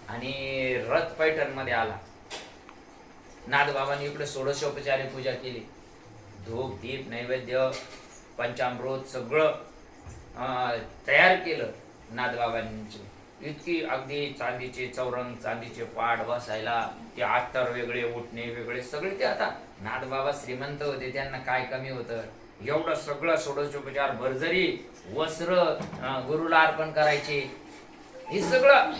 आणि रथ पैठण मध्ये आला. नाथबाबांनी इकडे षोडशोपचारी पूजा केली, धूप दीप नैवेद्य पंचामृत सगळं तयार केलं नाथबाबांनी. इतकी अगदी चांदीचे चौरंग, चांदीचे पाट बसायला, ते अत्तर वेगळे, उठणे वेगळे, सगळे ते. आता नाथबाबा श्रीमंत होते, त्यांना काय कमी होतं? एवढं सगळं षोडशोपचार, भरजरी वस्त्र गुरुला अर्पण करायचे. हे सगळं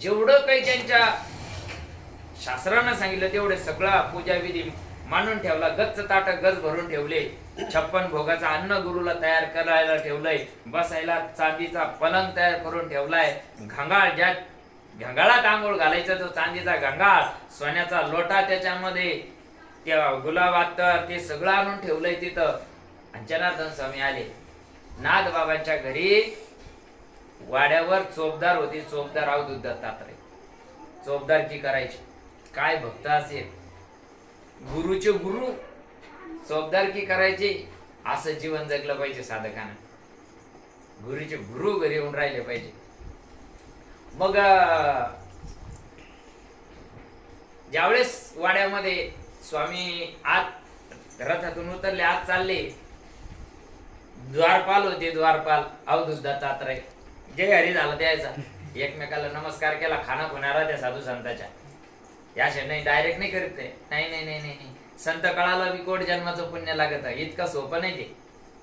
जेवढं काही त्यांच्या शास्त्रानं सांगितलं तेवढे सगळा पूजाविधी मांडून ठेवला. गच्च ताट गज भरून ठेवले. 56 भोगाचं अन्न गुरुला तयार करायला ठेवलंय. बसायला चांदीचा पलंग तयार करून ठेवलाय. घंगाळ, ज्या घंगाळात आंघोळ घालायचा तो चांदीचा घंगाळ, सोन्याचा लोटा, त्याच्यामध्ये त्या गुलाब अत्तर, ते सगळं आणून ठेवलंय तिथं. आणि जनार्दन स्वामी आले. नाथबाबांच्या घरी वाड्यावर चोपदार होते. चोपदार अवधूत दत्तात्रय चोपदारकी करायची. काय भक्त असेल, गुरुचे गुरु चोपदारकी करायचे. असं जीवन जगलं पाहिजे साधकानं. गुरुचे गुरु घरी येऊन राहिले पाहिजे. मग ज्यावेळेस वाड्यामध्ये स्वामी आत रथातून उतरले, आत चालले, द्वारपाल होते. द्वारपाल अवधूत दत्तात्रय जय हरी झाला द्यायचा. एकमेकाला नमस्कार केला. खाना खुणारा त्या साधू संतांच्या. या नाही डायरेक्ट नाही करीत. नाही नाही नाही नाही संत कळाला विकोट जन्माचं पुण्य लागत. इतकं सोपं नाही ते.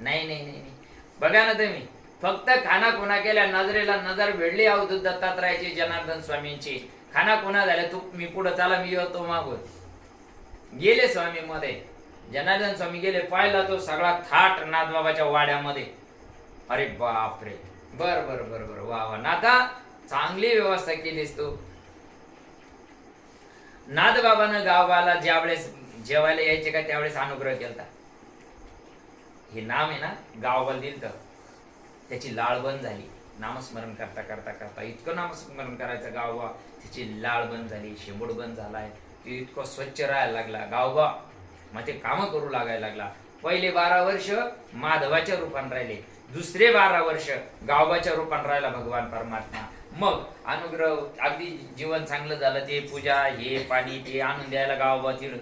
नाही नाही नाही नाही बघा ना तुम्ही, फक्त खाना खुणा केल्या, नजरेला नजर भेटली अवधूत दत्तात्रयाची, जनार्दन स्वामींची. खाना खुणा झाल्या, तू मी पुढे चाला, मी येतो मागून. गेले स्वामी मध्ये. जनार्दन स्वामी गेले. पाहिला तो सगळा थाट नाथबाबाच्या वाड्यामध्ये. अरे बापरे, बर बर बर बर, वा वा नाथा, चांगली व्यवस्था केलीस तू. नाथबाबानं गावाला ज्यावेळेस जेवायला यायचे का त्यावेळेस अनुग्रह केला. हे नाम आहे ना गावाला दिलं, त्याची लाळ बंद झाली. नामस्मरण करता करता करता इतकं नामस्मरण करायचं गावबा, त्याची लाळ बंद झाली, शेंबूड बंद झालाय. ते इतकं स्वच्छ राहायला लागला गावबा. मग ते काम करू लागायला लागला. पहिले 12 वर्ष माधवाच्या रूपान राहिले. दुसरे 12 वर्ष गावबाच्या रूपान राहिला भगवान परमात्मा. मग अनुग्रह, अगदी जीवन चांगलं झालं. ते पूजा, हे पाणी, ते आणून द्यायला गावबा तिड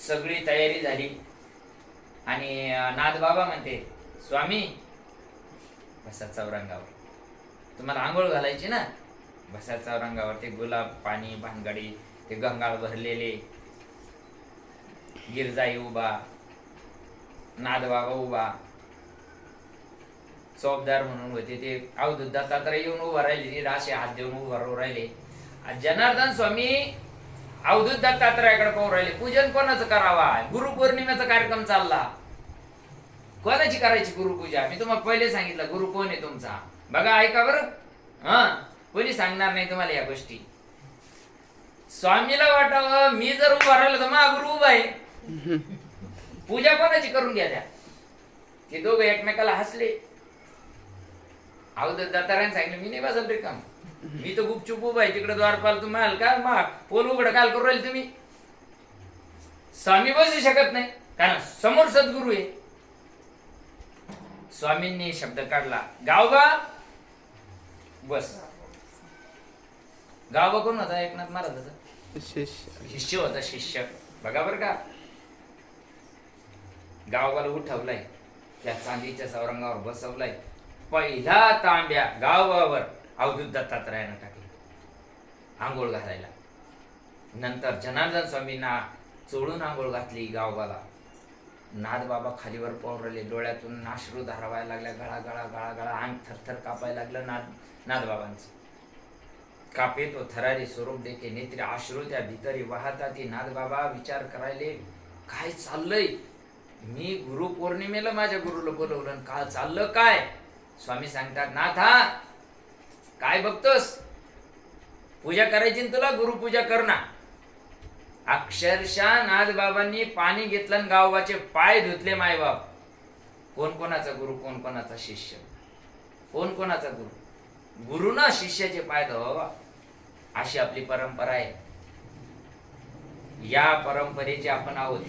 सगळी तयारी झाली. आणि नाथबाबा म्हणते, स्वामी बसा चौरंगावर, तुम्हाला आंघोळ घालायची ना, बसा चौरंगावर. ते गुलाब, पाणी, भानगडी, ते गंगाळ भरलेले, गिरजाई उभा, नाथबाबा उभा, चौपदार म्हणून होते ते अवधूत दत्तात्रय येऊन उभा राहिले. असे हात देऊन उभा राहिले. जनार्दन स्वामी अवधूत दत्तात्रयाकडे पाहून राहिले. पूजन कोणाचं करावा? गुरुपौर्णिमेचा कार्यक्रम चालला. कोणाची करायची गुरुपूजा? मी तुम्हाला पहिले सांगितलं गुरु कोण आहे तुमचा. बघा, ऐका बरं. कोणी सांगणार नाही तुम्हाला या गोष्टी. स्वामीला वाटावं मी जर उभा राहिलो तर मा गुरु उभा आहे. पूजा कोणाची करून घ्या. ते दोघं एकमेकाला हसले. अवधूत दत्तात्रयाने सांगितलं, मी नाही बसल रे काम, मी तर गुपचूप उभा आहे तिकडे द्वारपाल. तुम्हाला काय मा पोल उघड काल करू राहिले तुम्ही? स्वामी बसू शकत नाही कारण समोर सद्गुरू आहे. स्वामींनी शब्द काढला, गावबा बस. गावबा कोण होता? एकनाथ महाराजाचा शिष्य होता. शिष्य बघा बर का. गावबाला उठवलाय, त्या चांदीच्या चौरंगावर बसवलाय. पहिला तांब्या गावावर अवधूत दत्तात्रयानं टाकला आंघोळ घालायला. नंतर जनार्दन स्वामींना चोळून आंघोळ घातली गावबाला. नाथबाबा खालीवर पाहून राहिले. डोळ्यातून अश्रू धारावायला लागल्या. गळा गळा गळा गळा अंग थरथर कापायला लागलं नाथबाबांचं. कापे तो थरारी स्वरूप देखे नेत्री अश्रू त्या भितरी वाहतात. नाथबाबा विचार करायले, काय चाललंय? मी गुरु पौर्णिमेला माझ्या गुरुला बोलवलं, का चाललं काय? स्वामी सांगतात, नाथा काय बघतोस? पूजा करायची ना तुला, गुरुपूजा कर ना. अक्षरशः नाथबाबांनी पाणी घेतलं आणि गावबाचे पाय धुतले. मायबाप कोण कोणाचा गुरु, कोण कोणाचा शिष्य, कोण कोणाचा गुरु. गुरु ना शिष्याचे पाय धुवावा, अशी आपली परंपरा आहे. या परंपरेचे आपण आहोत.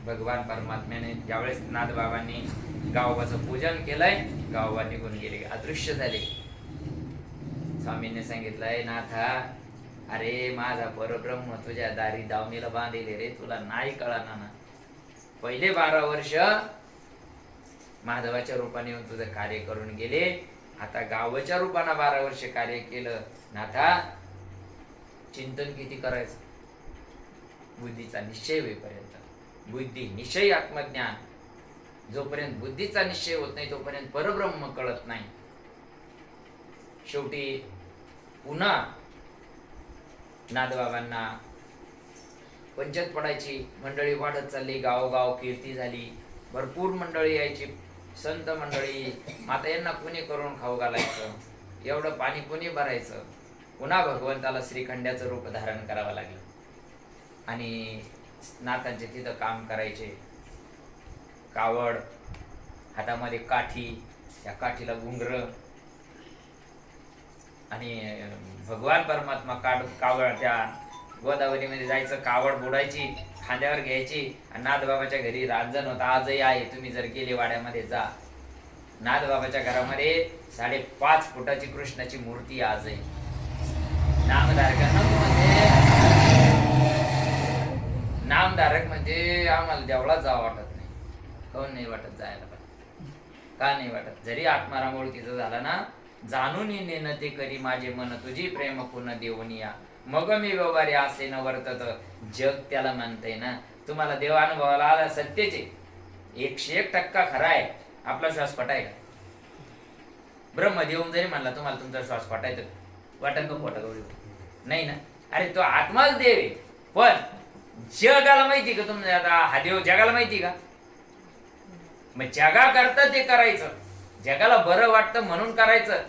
भगवान परमात्म्याने ज्यावेळेस नाथबाबांनी गावबाचं पूजन केलंय, गावबा निघून गेले, अदृश्य झाले. स्वामींनी सांगितलंय, नाथा अरे माझा परब्रह्म तुझ्या दारी दावणीला बांधले रे, तुला नाही कळणार ना. पहिले 12 वर्ष माधवाच्या रूपाने येऊन तुझं कार्य करून गेले. आता गावाच्या रूपानं 12 वर्ष कार्य केलं. नाथा चिंतन किती करायचं? बुद्धीचा निश्चय होईपर्यंत. बुद्धी निश्चय आत्मज्ञान. जोपर्यंत बुद्धीचा निश्चय होत नाही तोपर्यंत परब्रह्म कळत नाही. शेवटी पुन्हा नाथबाबांना पंचायत पडायची, मंडळी वाढत चालली, गावोगाव कीर्ती झाली, भरपूर मंडळी यायची, संत मंडळी. माता यांना कुणी करून खाऊ घालायचं, एवढं पाणी कुणी भरायचं. पुन्हा भगवंताला श्रीखंड्याचं रूप धारण करावं लागलं आणि नाथांचे तिथं काम करायचे. कावड, हातामध्ये काठी, या काठीला घुंगर आणि भगवान परमात्मा कावड त्या गोदावरीमध्ये जायचं, कावड बुडायची, खांद्यावर घ्यायची आणि नाथबाबाच्या घरी रांजण होता. आजही आहे, तुम्ही जर गेले वाड्यामध्ये जा. नाथबाबाच्या घरामध्ये 5.5 फुटाची कृष्णाची मूर्ती आजही. नामधारक म्हणजे आम्हाला देवळात जावं वाटत नाही. काऊन नाही वाटत जायला? का नाही वाटत? जरी आत्माराम ओळखीचं झाला ना, जाणून नेन ते करी माझे मन तुझी प्रेम पुन्हा देवनिया, मग मी व्यवहारी असे न वर्तत. जग त्याला म्हणतंय ना. तुम्हाला देव अनुभवाला आला सत्याचे 101% खरा आहे. आपला श्वास फटाय का? ब्रह्म देऊन जरी म्हणला तुम्हाला तुमचा श्वास फटायचं, वाटत का पोटा गवळी? नाही ना. अरे तो आत्माच देव आहे. पण जगाला माहिती का तुम्ही? आता हा देव जगाला माहिती का? मग जगा करता ते करायचं. जगाला बरं वाटतं म्हणून करायचं,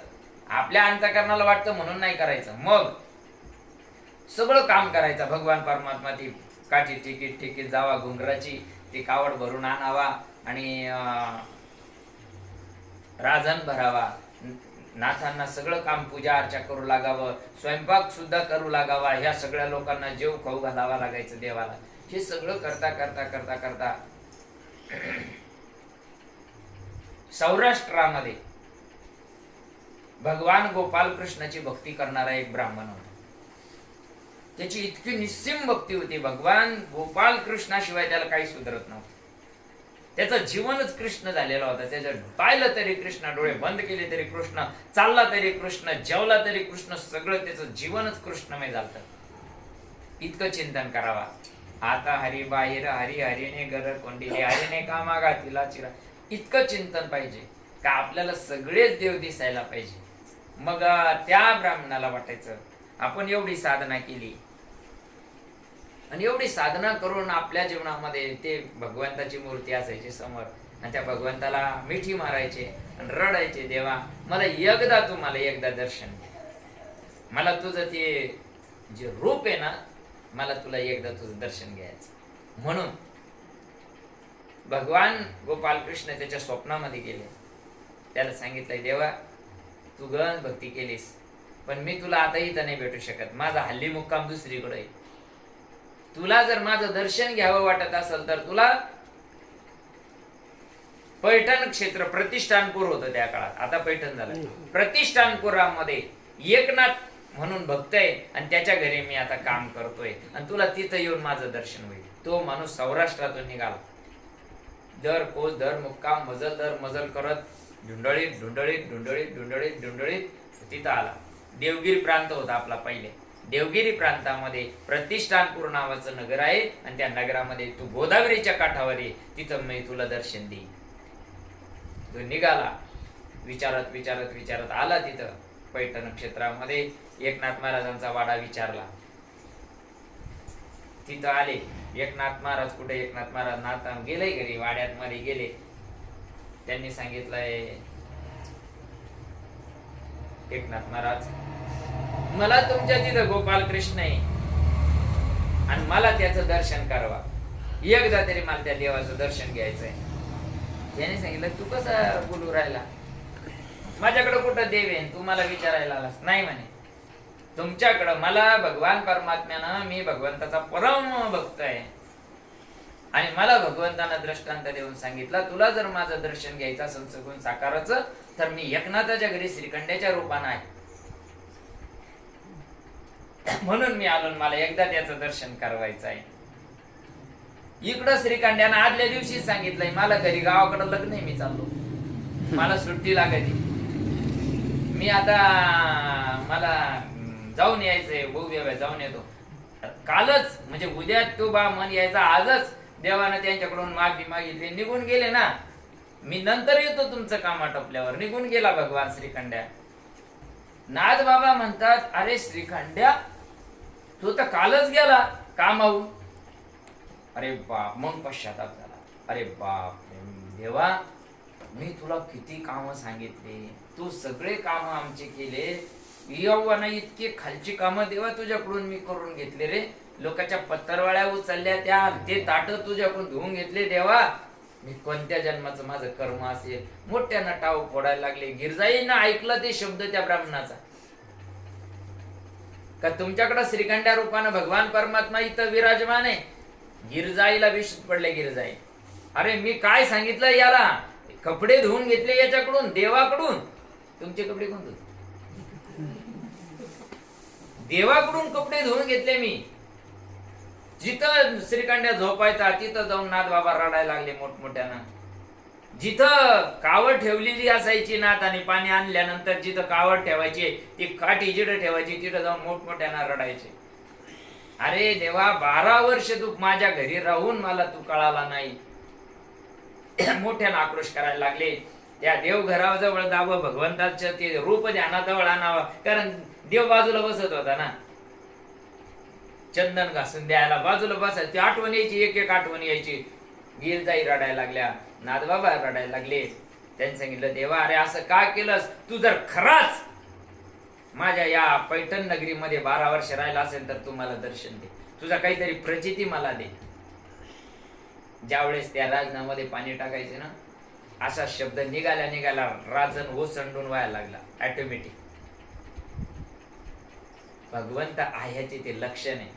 आपल्या अंतःकरणाला वाटतं म्हणून नाही करायचं. मग सगळं काम करायचं. भगवान परमात्मा ती काठी टिकीत जावा, घुंगराची ती कावड भरून आणावा आणि राजन भरावा. नाथांना सगळं काम पूजा अर्चा करू लागावं, स्वयंपाक सुद्धा करू लागावा. ह्या सगळ्या लोकांना जेव खाऊ घालावा लागायचं देवाला. हे सगळं करता करता करता करता सौराष्ट्रामध्ये भगवान गोपाल कृष्णाची भक्ती करणारा एक ब्राह्मण होता. त्याची इतकी निस्सीम भक्ती होती. भगवान गोपाल कृष्णाशिवाय त्याला काही सुधरत नव्हतं. त्याचं जीवनच कृष्ण झालेला होता. त्याचं पाहिलं तरी कृष्ण, डोळे बंद केले तरी कृष्ण, चालला तरी कृष्ण, जेवला तरी कृष्ण, सगळं त्याचं जीवनच कृष्णमय झालं. इतकं चिंतन करावा. आता हरी बाहेर हरी, हरीने गर कोंडिले, हरीने कामा घातीला चिरा. इतकं चिंतन पाहिजे का आपल्याला सगळेच देव दिसायला पाहिजे. मग त्या ब्राह्मणाला वाटायचं आपण एवढी साधना केली आणि एवढी साधना करून आपल्या जीवनामध्ये ते भगवंताची मूर्ती असायची समोर आणि त्या भगवंताला मिठी मारायचे आणि रडायचे, देवा मला एकदा दर्शन दे. मला तुझं ते जे रूप आहे ना, मला तुला एकदा तुझं दर्शन घ्यायचं. म्हणून भगवान गोपाल कृष्ण त्याच्या स्वप्नामध्ये गेले. त्याला सांगितलंय, देवा तू गण भक्ती केलीस पण मी तुला आताही तर नाही भेटू शकत. माझा हल्ली मुक्काम दुसरीकडे आहे. तुला जर माझं दर्शन घ्यावं वाटत असेल तर तुला पैठण क्षेत्र, प्रतिष्ठानपूर होतं त्या काळात, आता पैठण झालं, प्रतिष्ठानपुरामध्ये एकनाथ म्हणून भक्त आहे आणि त्याच्या घरी मी आता काम करतोय आणि तुला तिथं येऊन माझं दर्शन होईल. तो माणूस सौराष्ट्रातून निघाला. दर कोस दर मुक्काम, मजल दर मजल करत ढुंडळीत ढुंडळीत ढुंडळीत ढुंडळीत ढुंडळीत तिथं आला. देवगिरी प्रांत होता आपला पहिले. देवगिरी प्रांतामध्ये प्रतिष्ठानपूर नावाचं नगर आहे आणि त्या नगरामध्ये तू गोदावरीच्या काठावर ये, तिथं मी तुला दर्शन देईन. तो निघाला. विचारत विचारत विचारत आला तिथं पैठण क्षेत्रामध्ये. एकनाथ महाराजांचा वाडा विचारला. तिथं आले. एकनाथ महाराज कुठे? एकनाथ महाराज नाथ गेले घरी, वाड्यात मध्ये गेले. त्यांनी सांगितलंय, एकनाथ महाराज मला तुमच्या तिथं गोपाल कृष्ण आहे आणि मला त्याचं दर्शन करावा. एकदा तरी मला त्या देवाचं दर्शन घ्यायचंय. त्याने सांगितलं, तू कसं बोलू राहिला? माझ्याकडे कुठं देव आहे तू मला विचारायला आलास? नाही म्हणे, तुमच्याकडं मला भगवान परमात्म्यानं, मी भगवंताचा परम भक्त आहे आणि मला भगवंतानं दृष्टांत देऊन सांगितला, तुला जर माझं दर्शन घ्यायचं असेल सगुण साकाराचं तर मी एकनाथाच्या घरी श्रीखंड्याच्या रूपानं आहे. म्हणून मी आलो, मला एकदा त्याचं दर्शन करवायचं आहे. इकडं श्रीखंड्यानं आदल्या दिवशी सांगितलंय, मला घरी गावाकडं लग्न आहे, मी चाललो, मला सुट्टी लागली. मी आता मला जाऊन यायचंय, बघूया जाऊन येतो. कालच म्हणजे उद्या तो बा मन यायचा, आजच देवानं त्यांच्याकडून माफी मागितली, निघून गेले ना. मी नंतर येतो तुमचं काम आटोपल्यावर. निघून गेला भगवान श्रीखंड्या. नाथ बाबा म्हणतात, अरे श्रीखंड्या तू तर कालच गेला कामाहून. अरे बाप, मग पश्चाताप झाला. अरे बाप देवा, मी तुला किती काम सांगितले, तू सगळे काम आमचे केले, यव्वाना इतके खालची कामं देवा तुझ्याकडून मी करून घेतले रे. लोकांच्या पत्तरवाळ्या उचलल्या, त्या ते ताट तुझ्याकडून धुवून घेतले देवा. मी कोणत्या जन्माचं माझं कर्म असेल. मोठ्यानं टाव फोडायला लागले. गिरजाईनं ऐकलं ते शब्द त्या ब्राह्मणाचा, का तुमच्याकडे श्रीखंड्या रूपानं भगवान परमात्मा इथं विराजमान आहे. गिरजाईला विषत पडले. गिरजाई, अरे मी काय सांगितलं याला, कपडे धुवून घेतले याच्याकडून, देवाकडून. तुमचे कपडे कोण धुत? देवाकडून कपडे धुवून घेतले मी. जिथं श्रीखंड्या झोपायचा तिथं जाऊन नाथ बाबा रडायला लागले मोठमोठ्यानं. जिथं कावड ठेवलेली असायची नाथ, आणि पाणी आणल्यानंतर जिथं कावड ठेवायची ती काठी जिथं ठेवायची तिथं जाऊन मोठमोठ्यानं रडायचे. अरे देवा, 12 वर्ष तू माझ्या घरी राहून मला तू कळाला नाही. मोठ्यानं आक्रोश करायला लागले. त्या देवघराजवळ जावं, भगवंताचं ते रूप ध्यानाजवळ आणावं, कारण देव बाजूला बसत होता ना. चंदन घासून द्यायला बाजूला बसायची. आठवण यायची, एक एक आठवण यायची. गिरजाई रडायला लागल्या, नाथबाबा रडायला लागले. त्यांनी सांगितलं, देवा अरे असं का केलंस? तू जर खराच माझ्या या पैठण नगरीमध्ये 12 वर्ष राहिला असेल तर तू मला दर्शन दे, तुझा काहीतरी प्रचिती मला दे. ज्यावेळेस त्या राजनामध्ये पाणी टाकायचे ना, असा शब्द निघाला राजन ओसंडून व्हायला लागला ऑटोमॅटिक. भगवंत आहे ते लक्षण आहे.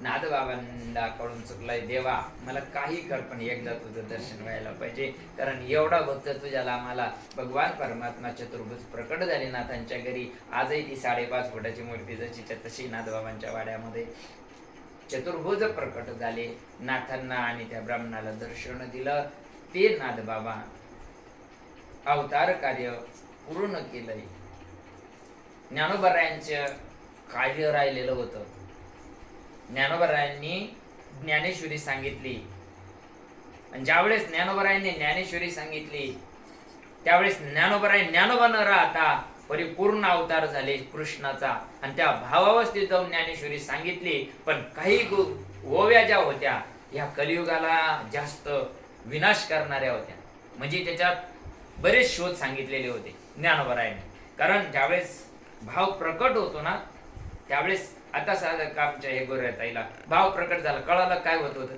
नाथबाबांकडून चुकलाय देवा, मला काही कर पण एकदा तुझं दर्शन व्हायला पाहिजे, कारण एवढा भक्त तुझ्याला आम्हाला भगवान परमात्मा चतुर्भुज प्रकट झाले नाथांच्या घरी. आजही ती 5.5 फुटाची मूर्ती जशीच्या तशी नाथबाबांच्या वाड्यामध्ये चतुर्भुज प्रकट झाले. नाथांना आणि त्या ब्राह्मणाला दर्शन दिलं. ते नाथबाबा अवतार कार्य पूर्ण केलंय. ज्ञानोबारायांचं कार्य राहिलेलं होतं. ज्ञानोबारायांनी ज्ञानेश्वरी सांगितली, आणि ज्यावेळेस ज्ञानोबारायांनी ज्ञानेश्वरी सांगितली त्यावेळेस ज्ञानोबाराय ज्ञानोबा न राहता परिपूर्ण अवतार झाले कृष्णाचा, आणि त्या भावावस्थेत जाऊन ज्ञानेश्वरी सांगितली. पण काही ओव्या ज्या होत्या या कलियुगाला जास्त विनाश करणाऱ्या होत्या, म्हणजे त्याच्यात बरेच शोध सांगितलेले होते ज्ञानोबारायांनी. कारण ज्यावेळेस भाव प्रकट होतो ना, त्यावेळेस आता साधं आमच्या हे गोऱ्याताईला भाव प्रकट झाला, कळालं काय होत होतं?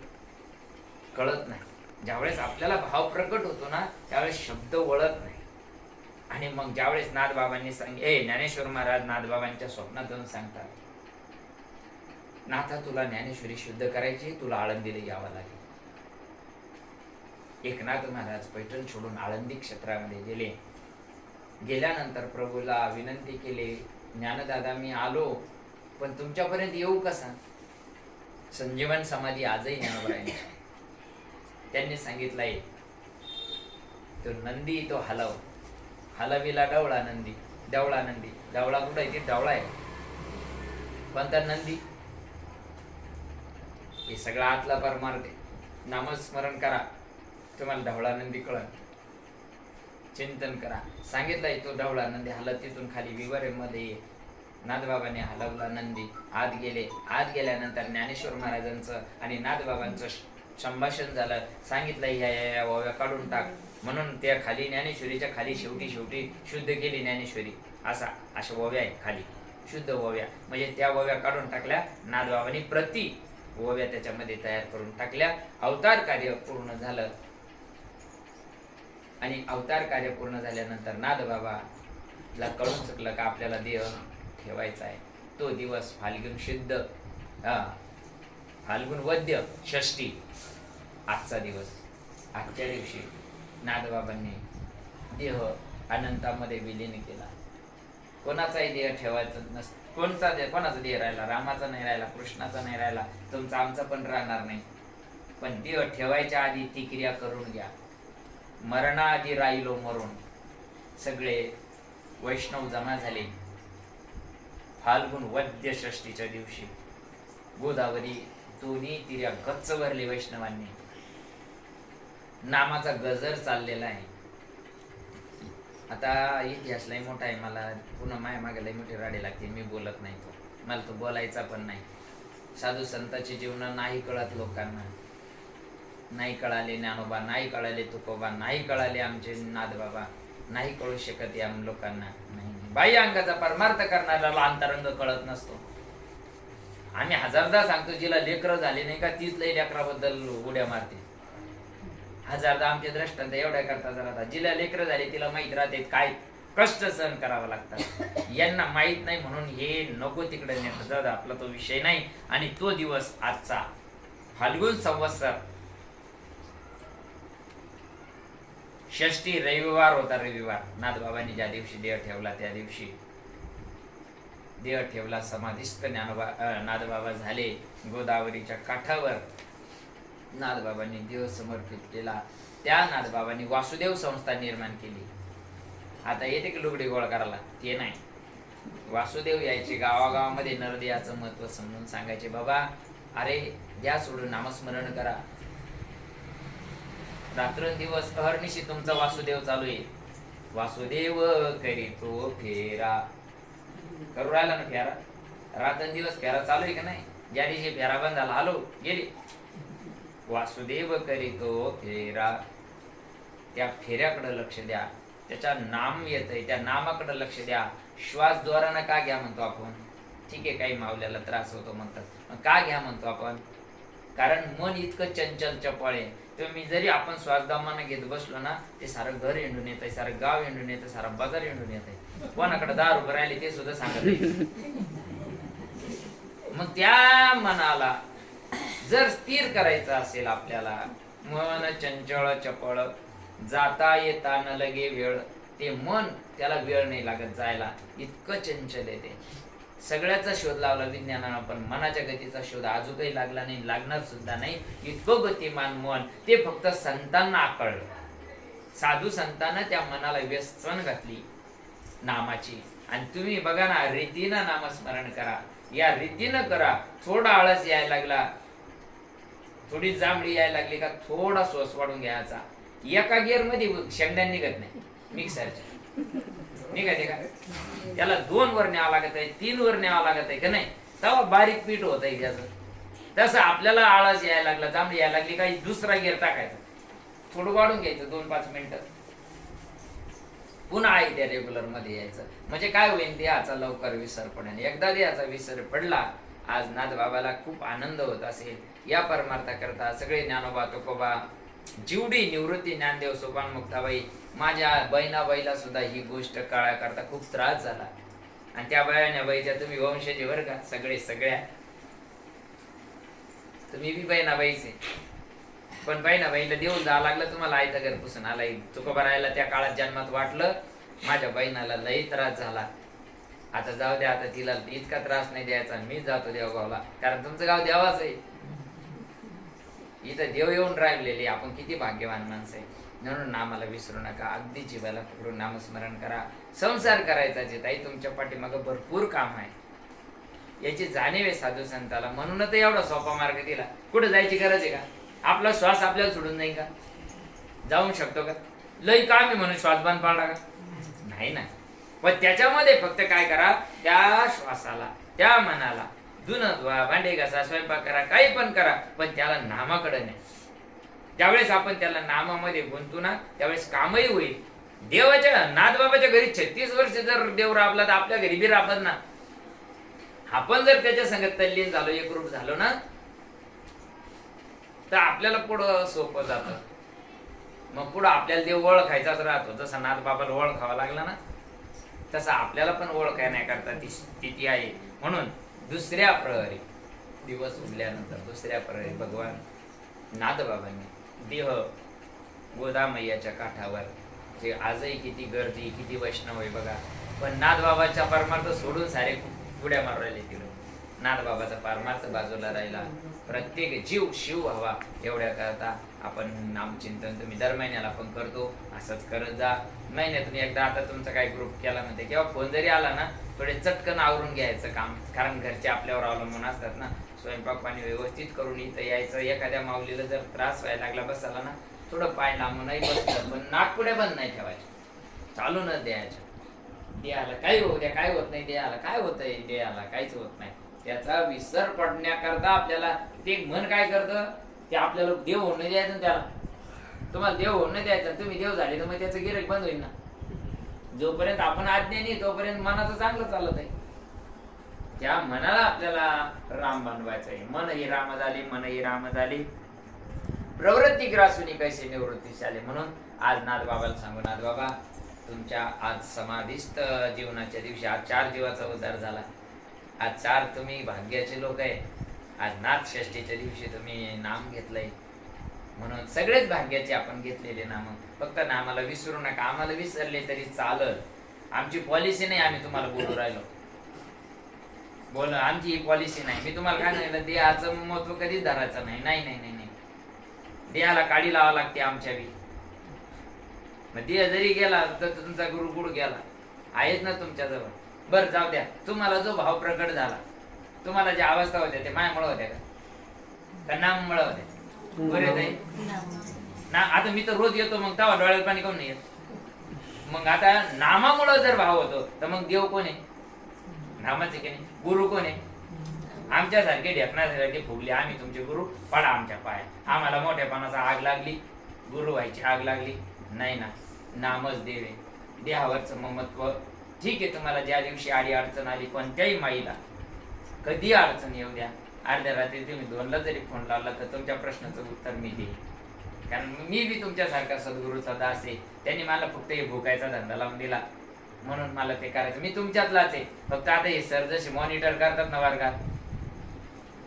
कळत नाही. ज्यावेळेस आपल्याला भाव प्रकट होतो ना, त्यावेळेस शब्द वळत नाही. आणि मग ज्यावेळेस नाथबाबांनी ज्ञानेश्वर महाराज नाथबाबांच्या स्वप्नात जाऊन सांगतात, नाथा तुला ज्ञानेश्वरी शुद्ध करायची, तुला आळंदीला यावं लागेल. एकनाथ महाराज पैठण सोडून आळंदी क्षेत्रामध्ये गेले. गेल्यानंतर प्रभूला विनंती केली, ज्ञानदादा मी आलो, पण तुमच्यापर्यंत येऊ कसा? संजीवन समाधी आजही ज्ञानोबारायांनी त्यांनी सांगितलंय, तो नंदी तो हलविला डवळा नंदी. डवळा नंदी, डवळा कुठं आहे? ती डवळा आहे. कोणता नंदी? हे सगळं आतला परमार्थ आहे. नामस्मरण करा, तुम्हाला ढवळा नंदी कळण. चिंतन करा. सांगितलंय तो ढवळा नंदी हलत तिथून खाली विवरेमध्ये नाथबाबांनी हलवला नंदी. आत गेले. आत गेल्यानंतर ज्ञानेश्वर महाराजांचं आणि नाथबाबांचं संभाषण झालं. सांगितलं ह्या ओव्या काढून टाक म्हणून. त्या खाली ज्ञानेश्वरीच्या खाली शेवटी शुद्ध केली ज्ञानेश्वरी. अशा ओव्या आहेत खाली शुद्ध ओव्या, म्हणजे त्या ओव्या काढून टाकल्या. नाथबाबांनी प्रति ओव्या त्याच्यामध्ये तयार करून टाकल्या. अवतार कार्य पूर्ण झालं. आणि अवतार कार्य पूर्ण झाल्यानंतर नाथबाबाला कळून चुकलं का आपल्याला देह ठेवायचा आहे. तो दिवस फाल्गुन शुद्ध फाल्गुन वद्य षष्ठी आजचा दिवस. आजच्या दिवशी नाथबाबांनी देह अनंतामध्ये विलीन केला. कोणाचाही देह ठेवायचा नसतो. कोणाचा देह राहिला? रामाचा नाही राहिला, कृष्णाचा नाही राहिला, तुमचा आमचा पण राहणार नाही. पण देह ठेवायच्या आधी ती क्रिया करून घ्या. मरणाआधी राहिलो मरून. सगळे वैष्णव जमा झाले फाल्गुन वद्य षष्टीच्या दिवशी. गोदावरी दोन्ही तिऱ्या गच्च भरले वैष्णवांनी. नामाचा गजर चाललेला आहे. आता इतिहास लय मोठा आहे, मला पुन्हा माया मागे लय मोठी राडे लागते, मी बोलत नाही तो, मला तो बोलायचा पण नाही. साधू संतांची जीवन नाही कळत लोकांना, नाही कळाले ज्ञानोबा, नाही कळाले तुकोबा, नाही कळाले आमचे नाथबाबा, नाही कळू शकत या लोकांना. नाही, बाह्य अंगाचा परमार्थ करणाऱ्याला अंतरंग कळत नसतो. आम्ही हजारदा सांगतो, जिला लेकरं झाले नाही का तीच लई लेकराबद्दल उड्या मारते. हजारदा आमचे दृष्टांत एवढ्या करता जरा, जिला लेकरं झाले तिला माहित राहते काय कष्ट सहन करावं लागतात. यांना माहित नाही म्हणून हे नको तिकडे नेत. जाऊ दे, आपला तो विषय नाही. आणि तो दिवस आजचा फाल्गुन संवत्सर षष्टी रविवार होता. रविवार नाथबाबांनी ज्या दिवशी देह ठेवला त्या दिवशी देह ठेवला, समाधिस्थ नाथबाबा झाले. गोदावरीच्या काठावर नाथबाबांनी देह समर्पित केला. त्या नाथबाबांनी वासुदेव संस्था निर्माण केली. आता येते की लुगडी गोळ करायला, ते नाही. वासुदेव यायचे गावागावामध्ये, नरदेवाचं महत्व समजून सांगायचे. बाबा अरे द्या सोडून, नामस्मरण करा. रात्रंदिवस अहर्निशी तुमचा वासुदेव चालू आहे. वासुदेव करीतो फेरा, करू राहिला ना फेरा, रात्रंदिवस फेरा चालू आहे का नाही. ज्या दिवशी फेरा बंद झाला, हॅलो गेली. वासुदेव करीतो फेरा, त्या फेऱ्याकडे लक्ष द्या. त्याच्या नाम येतंय, त्या नामाकडे लक्ष द्या. श्वास द्वारानं का घ्या म्हणतो आपण, ठीक आहे, काही मावल्याला त्रास होतो म्हणतात, मग का घ्या म्हणतो आपण, कारण मन इतकं चंचल चपळ आहे. तुम्ही जरी आपण श्वासदामानं घेत बसलो ना, ते सारं घर हिंडून येत आहे, सारं गाव हिंडून येतं, सारं बाजार हिंडून येत आहे. कोणाकडे 10 रुपये राहिले ते सुद्धा सांगत नाही. मग त्या मनाला जर स्थिर करायचं असेल आपल्याला, मन चंचळ चपळ, जाता येता न लगे वेळ, ते मन त्याला वेळ नाही लागत जायला, इतकं चंचल येते. सगळ्याचा शोध लावला विज्ञानानं, पण मनाच्या गतीचा शोध अजूनही लागला नाही, लागणार सुद्धा नाही. इतकं गतिमान मन, ते फक्त संतांना आकळलं. साधू संतांना त्या मनाला व्यसन घातली नामाची. आणि तुम्ही बघा ना, रीतीनं नामस्मरण करा, या रीतीनं करा. थोडा आळस यायला लागला, थोडी जांभळी यायला लागली का थोडा श्वास वाढून घ्यायचा. एका गिअर मध्ये शेंगड्या निघत नाही, मिक्सरच्या निघते का, त्याला 2 वर न्यावं लागत आहे, 3 वर न्यावं लागत आहे का नाही, तेव्हा बारीक पीठ होत आहे त्याचं. तसं आपल्याला आळस यायला लागला, जांभळी यायला लागली काही दुसरा गिअर टाकायचा, थोडं वाढून घ्यायचं 2-5 मिनिटं, पुन्हा आहे त्या रेग्युलर मध्ये यायचं. म्हणजे काय होईल, देहाचा लवकर विसर पडेल. एकदा देहाचा विसर पडला, आज नाथबाबाला खूप आनंद होत असेल. या परमार्था करता सगळे ज्ञानोबा तुकोबा, जीवडी निवृत्ती ज्ञानदेव सोपान मुक्ताबाई, माझ्या बहिणाबाईला सुद्धा ही गोष्ट कळा करता खूप त्रास झाला. आणि त्या बहिणाबाईच्या तुम्ही वंशजे बरं का, सगळ्या तुम्ही बी बहिणाबाईचे. पण बहिणाबाईला देऊन जावं लागलं तुम्हाला, आयतं घर पुसून आलाय. तुकोबा राहायला त्या काळात जन्मात वाटलं, माझ्या बहिणाला लई त्रास झाला. आता जाऊ द्या, आता तिला इतका त्रास नाही द्यायचा, मी जातो देवगावला, कारण तुमचं गाव देवाच आहे. इथं देव येऊन राहिलेले, आपण किती भाग्यवान माणसं आहे. म्हणून नामाला विसरू नका, अगदी जीवाला पकडून नामस्मरण करा. संसार करायचा जे ताई, तुमच्या पाठीमागं भरपूर काम आहे, याची जाणीव आहे साधू संताला. म्हणूनच एवढा सोपा मार्ग दिला. कुठे जायची गरज आहे का? आपला श्वास आपल्याला सोडून जाईल का? जाऊ शकतो का? लई काम आहे म्हणून श्वास बंद पाडला का? नाही ना. पण त्याच्यामध्ये फक्त काय करा, त्या श्वासाला, त्या मनाला धुणं धुवा, भांडे घासा, स्वयंपाक करा, काही पण करा, पण त्याला नामाकडे नाही. ज्यावेळेस आपण त्याला नामामध्ये गुंतू ना, त्यावेळेस कामही होईल. देवाच्या नाथबाबाच्या घरी 36 वर्ष जर देव राबला, तर आपल्या घरी बी राबत ना. आपण जर त्याच्या संगत तल्लीन झालो, एकरूप झालो ना, तर आपल्याला पुढं सोपं जातं. मग पुढं आपल्याला देव ओळखायचाच राहतो. जसा नाथबाबाला ओळखावा लागला ना, तसा आपल्याला पण ओळखण्याकरता ती स्थिती आहे. म्हणून दुसऱ्या प्रहरी, दिवस उगल्यानंतर दुसऱ्या प्रहरी भगवान नाथबाबांनी देह गोदामय्याच्या काठावर, जे आजही किती गर्दी, किती वैष्णव आहे बघा, पण नाथबाबाच्या परमार्थ सोडून सारे उड्या मारू राहिले तिकडे. नाथबाबाचा पारमार्थ बाजूला राहिला. प्रत्येक जीव शिव व्हावा एवढ्या करता आपण नामचिंतन तुम्ही दर महिन्याला पण करतो. असंच करत जा. महिन्यातून एकदा आता तुमचा काही ग्रुप केला म्हणते किंवा फोन जरी आला ना, थोडे चटकन आवरून घ्यायचं काम, कारण घरचे आपल्यावर अवलंबून असतात ना. स्वयंपाक पाणी व्यवस्थित करून इथं यायचं. एखाद्या माऊलीला जर त्रास व्हायला लागला बसायला ना, थोडं पाय लांबूनही बसलं, पण नाकपुड्या बंद नाही ठेवायच्या, चालूनच द्यायच्या. देहाला काही होऊ द्या, काय होत नाही, देहाला काय होतंय, देहाला काहीच होत नाही. त्याचा विसर पडण्याकरता आपल्याला ते मन काय करतं, ते आपल्याला देव होऊन नाही द्यायचं. त्याला तुम्हाला देव होऊन नाही द्यायचं. तुम्ही देव झाले तर मग त्याचं गिऱ्हाईक बंद होईल ना. जोपर्यंत आपण अज्ञानी तोपर्यंत मनाचं चांगलं चालत आहे. त्या मनाला आपल्याला राम बनवायचं आहे. मन ही राम झाली, मन ही राम झाली, प्रवृत्ती ग्रासूनी कैसे निवृत्ती झाली. म्हणून आज नाथबाबाला सांगू, नाथबाबा तुमच्या आज समाधिस्थ जीवनाच्या दिवशी आज 4 जीवाचा उद्धार झाला. आज 4 तुम्ही भाग्याचे लोक आहे. आज नाथ षष्टीच्या दिवशी तुम्ही नाम घेतलंय, म्हणून सगळेच भाग्याचे आपण घेतलेले नाम. फक्त नामाला विसरू नका. आम्हाला विसरले तरी चालत, आमची पॉलिसी नाही. आम्ही तुम्हाला बोलू राहिलो, बोल आमची ही पॉलिसी नाही. मी तुम्हाला काय सांगितलं, देहाचं महत्व कधीच धरायचं नाही. नाही नाही नाही नाही, देहाला काडी लावा लागते आमच्या बी. मग देह जरी गेला तर तुमचा गुरु कुठं गेला आहेच ना तुमच्याजवळ. बरं जाऊ द्या. तुम्हाला जो भाव प्रकट झाला, तुम्हाला ज्या अवस्था होत्या ते मायामुळे होत्या का नाममुळे होत्या? बरे ताई ना. आता मी तर रोज येतो, मग तेव्हा डोळ्याला पाणी काऊन नाही येत? मग आता नामामुळे जर भाव होतो तर मग देव कोण आहे? नामाचे की नाही? गुरु कोण आहे? आमच्यासारखे ढेपणासारखे फुगले आम्ही तुमचे गुरु, पडा आमच्या पाय. आम्हाला मोठ्यापणाचा आग लागली, गुरु व्हायची आग लागली नाही ना. नामच देव आहे. देहावरचं ममत्व ठीक आहे. तुम्हाला ज्या दिवशी आडी अडचण आली, कोणत्याही माईला कधी अडचण येऊ द्या, अर्ध्या रात्री तुम्ही 2ला जरी फोन लावला तर तुमच्या प्रश्नाचं उत्तर मी देईन. कारण मी बी तुमच्यासारखा सद्गुरूचा दास आहे. त्यांनी मला फक्त हे भोकायचा धंदा लावून दिला, म्हणून मला ते करायचं. मी तुमच्यातलाच आहे. फक्त आता हे सर जसे मॉनिटर करतात ना वर्गात,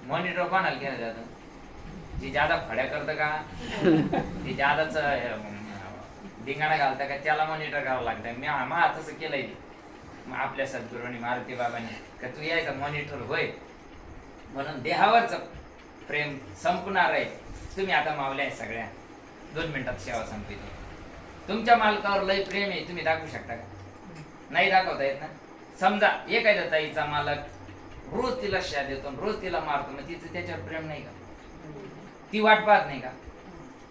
मॉनिटर कोणाला केलं जातं? जी ज्यादा फड्या करतं का, ती ज्यादाच धिंगाणा घालतं का, त्याला मॉनिटर करावं लागतं. मी तसं केलंय आपल्या सद्गुरूंनी, मारुती बाबांनी, का तू यायचा मॉनिटर होय. म्हणून देहावरच प्रेम संपणार आहे. तुम्ही आता मावल्या आहे सगळ्या, 2 मिनिटात सेवा संपवितो. तुमच्या मालकावर लय प्रेम आहे, तुम्ही दाखवू शकता का? नाही दाखवता येत ना. समजा एखाद्या ताईचा मालक रोज तिला शा देतो, रोज तिला मारतो, मग तिचं त्याच्यावर प्रेम नाही का? ती वाट पाहत नाही का?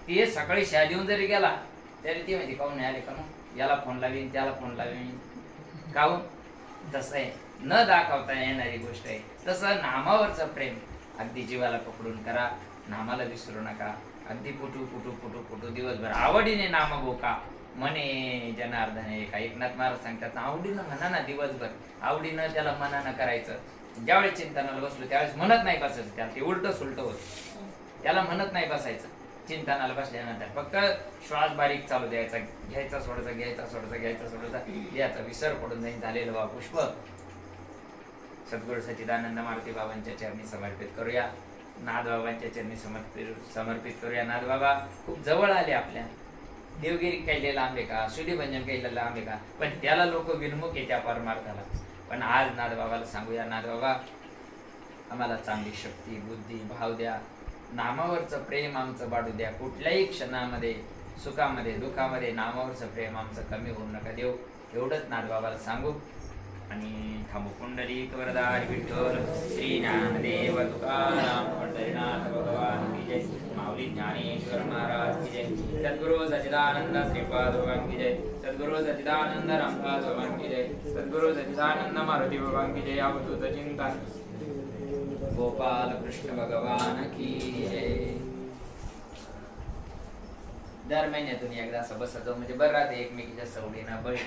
ती सकाळी शा देऊन जरी गेला तरी ती माहिती काहून नाही आले का, मग याला फोन लावीन, त्याला फोन लावीन, काहून? तसं आहे, न दाखवता येणारी गोष्ट आहे. तसं नामावरचं प्रेम अगदी जीवाला पकडून करा. नामाला विसरू नका. अगदी पुटू पुटू पुटू पुटू दिवसभर आवडीने नाम बोका म्हणे जनार्दने. का एकनाथ महाराज सांगतात, आवडीनं म्हणा ना दिवसभर, आवडीनं त्याला मनानं करायचं. ज्यावेळेस चिंतनाला बसलो त्यावेळेस म्हणत नाही बसायचं, त्याला ते उलट सुलट होत. त्याला म्हणत नाही बसायचं चिंतनाला बसल्यानंतर. फक्त श्वास बारीक चालू द्यायचा, घ्यायचा सोडायचा, घ्यायचा सोडायचा, घ्यायचा सोडायचा, याचा विसर पडून जाईल. झालेलं बा पुष्प सद्गुरू सच्चिदानंद मारुती बाबांच्या चरणी समर्पित करूया. नाथबाबांच्या चरणी समर्पित करूया. नाथबाबा खूप जवळ आले आपल्या. देवगिरी काही लांब आहे का, शुद्धीभंजन काही लांब आहे का, पण त्याला लोक विनमुख आहे त्या परमार्थाला. पण आज नाथबाबाला सांगूया, नाथबाबा आम्हाला चांगली शक्ती, बुद्धी, भाव द्या. नामावरचं प्रेम आमचं वाढू द्या. कुठल्याही क्षणामध्ये, सुखामध्ये, दुःखामध्ये नामावरचं प्रेम आमचं कमी होऊ नका देव. एवढंच नाथबाबाला सांगू आणि थांबू. पुंडलिक वरदारी विठ्ठल श्री ज्ञानदेव तुकाराम पंढरीनाथ भगवान की जय. माऊली ज्ञानेश्वर महाराज की जय. सद्गुरु सच्चिदानंद श्रीपाद भगवान की जय. सद्गुरु सच्चिदानंद रामदास भगवान की जय. सद्गुरु सच्चिदानंद मारुती भगवान की जय. अवधूत चिंतन गोपाल कृष्ण भगवान की जय. दर महिन्यातून एकदा असं बसतो म्हणजे बरं राहते, एकमेकीच्या सवडीनं बैठ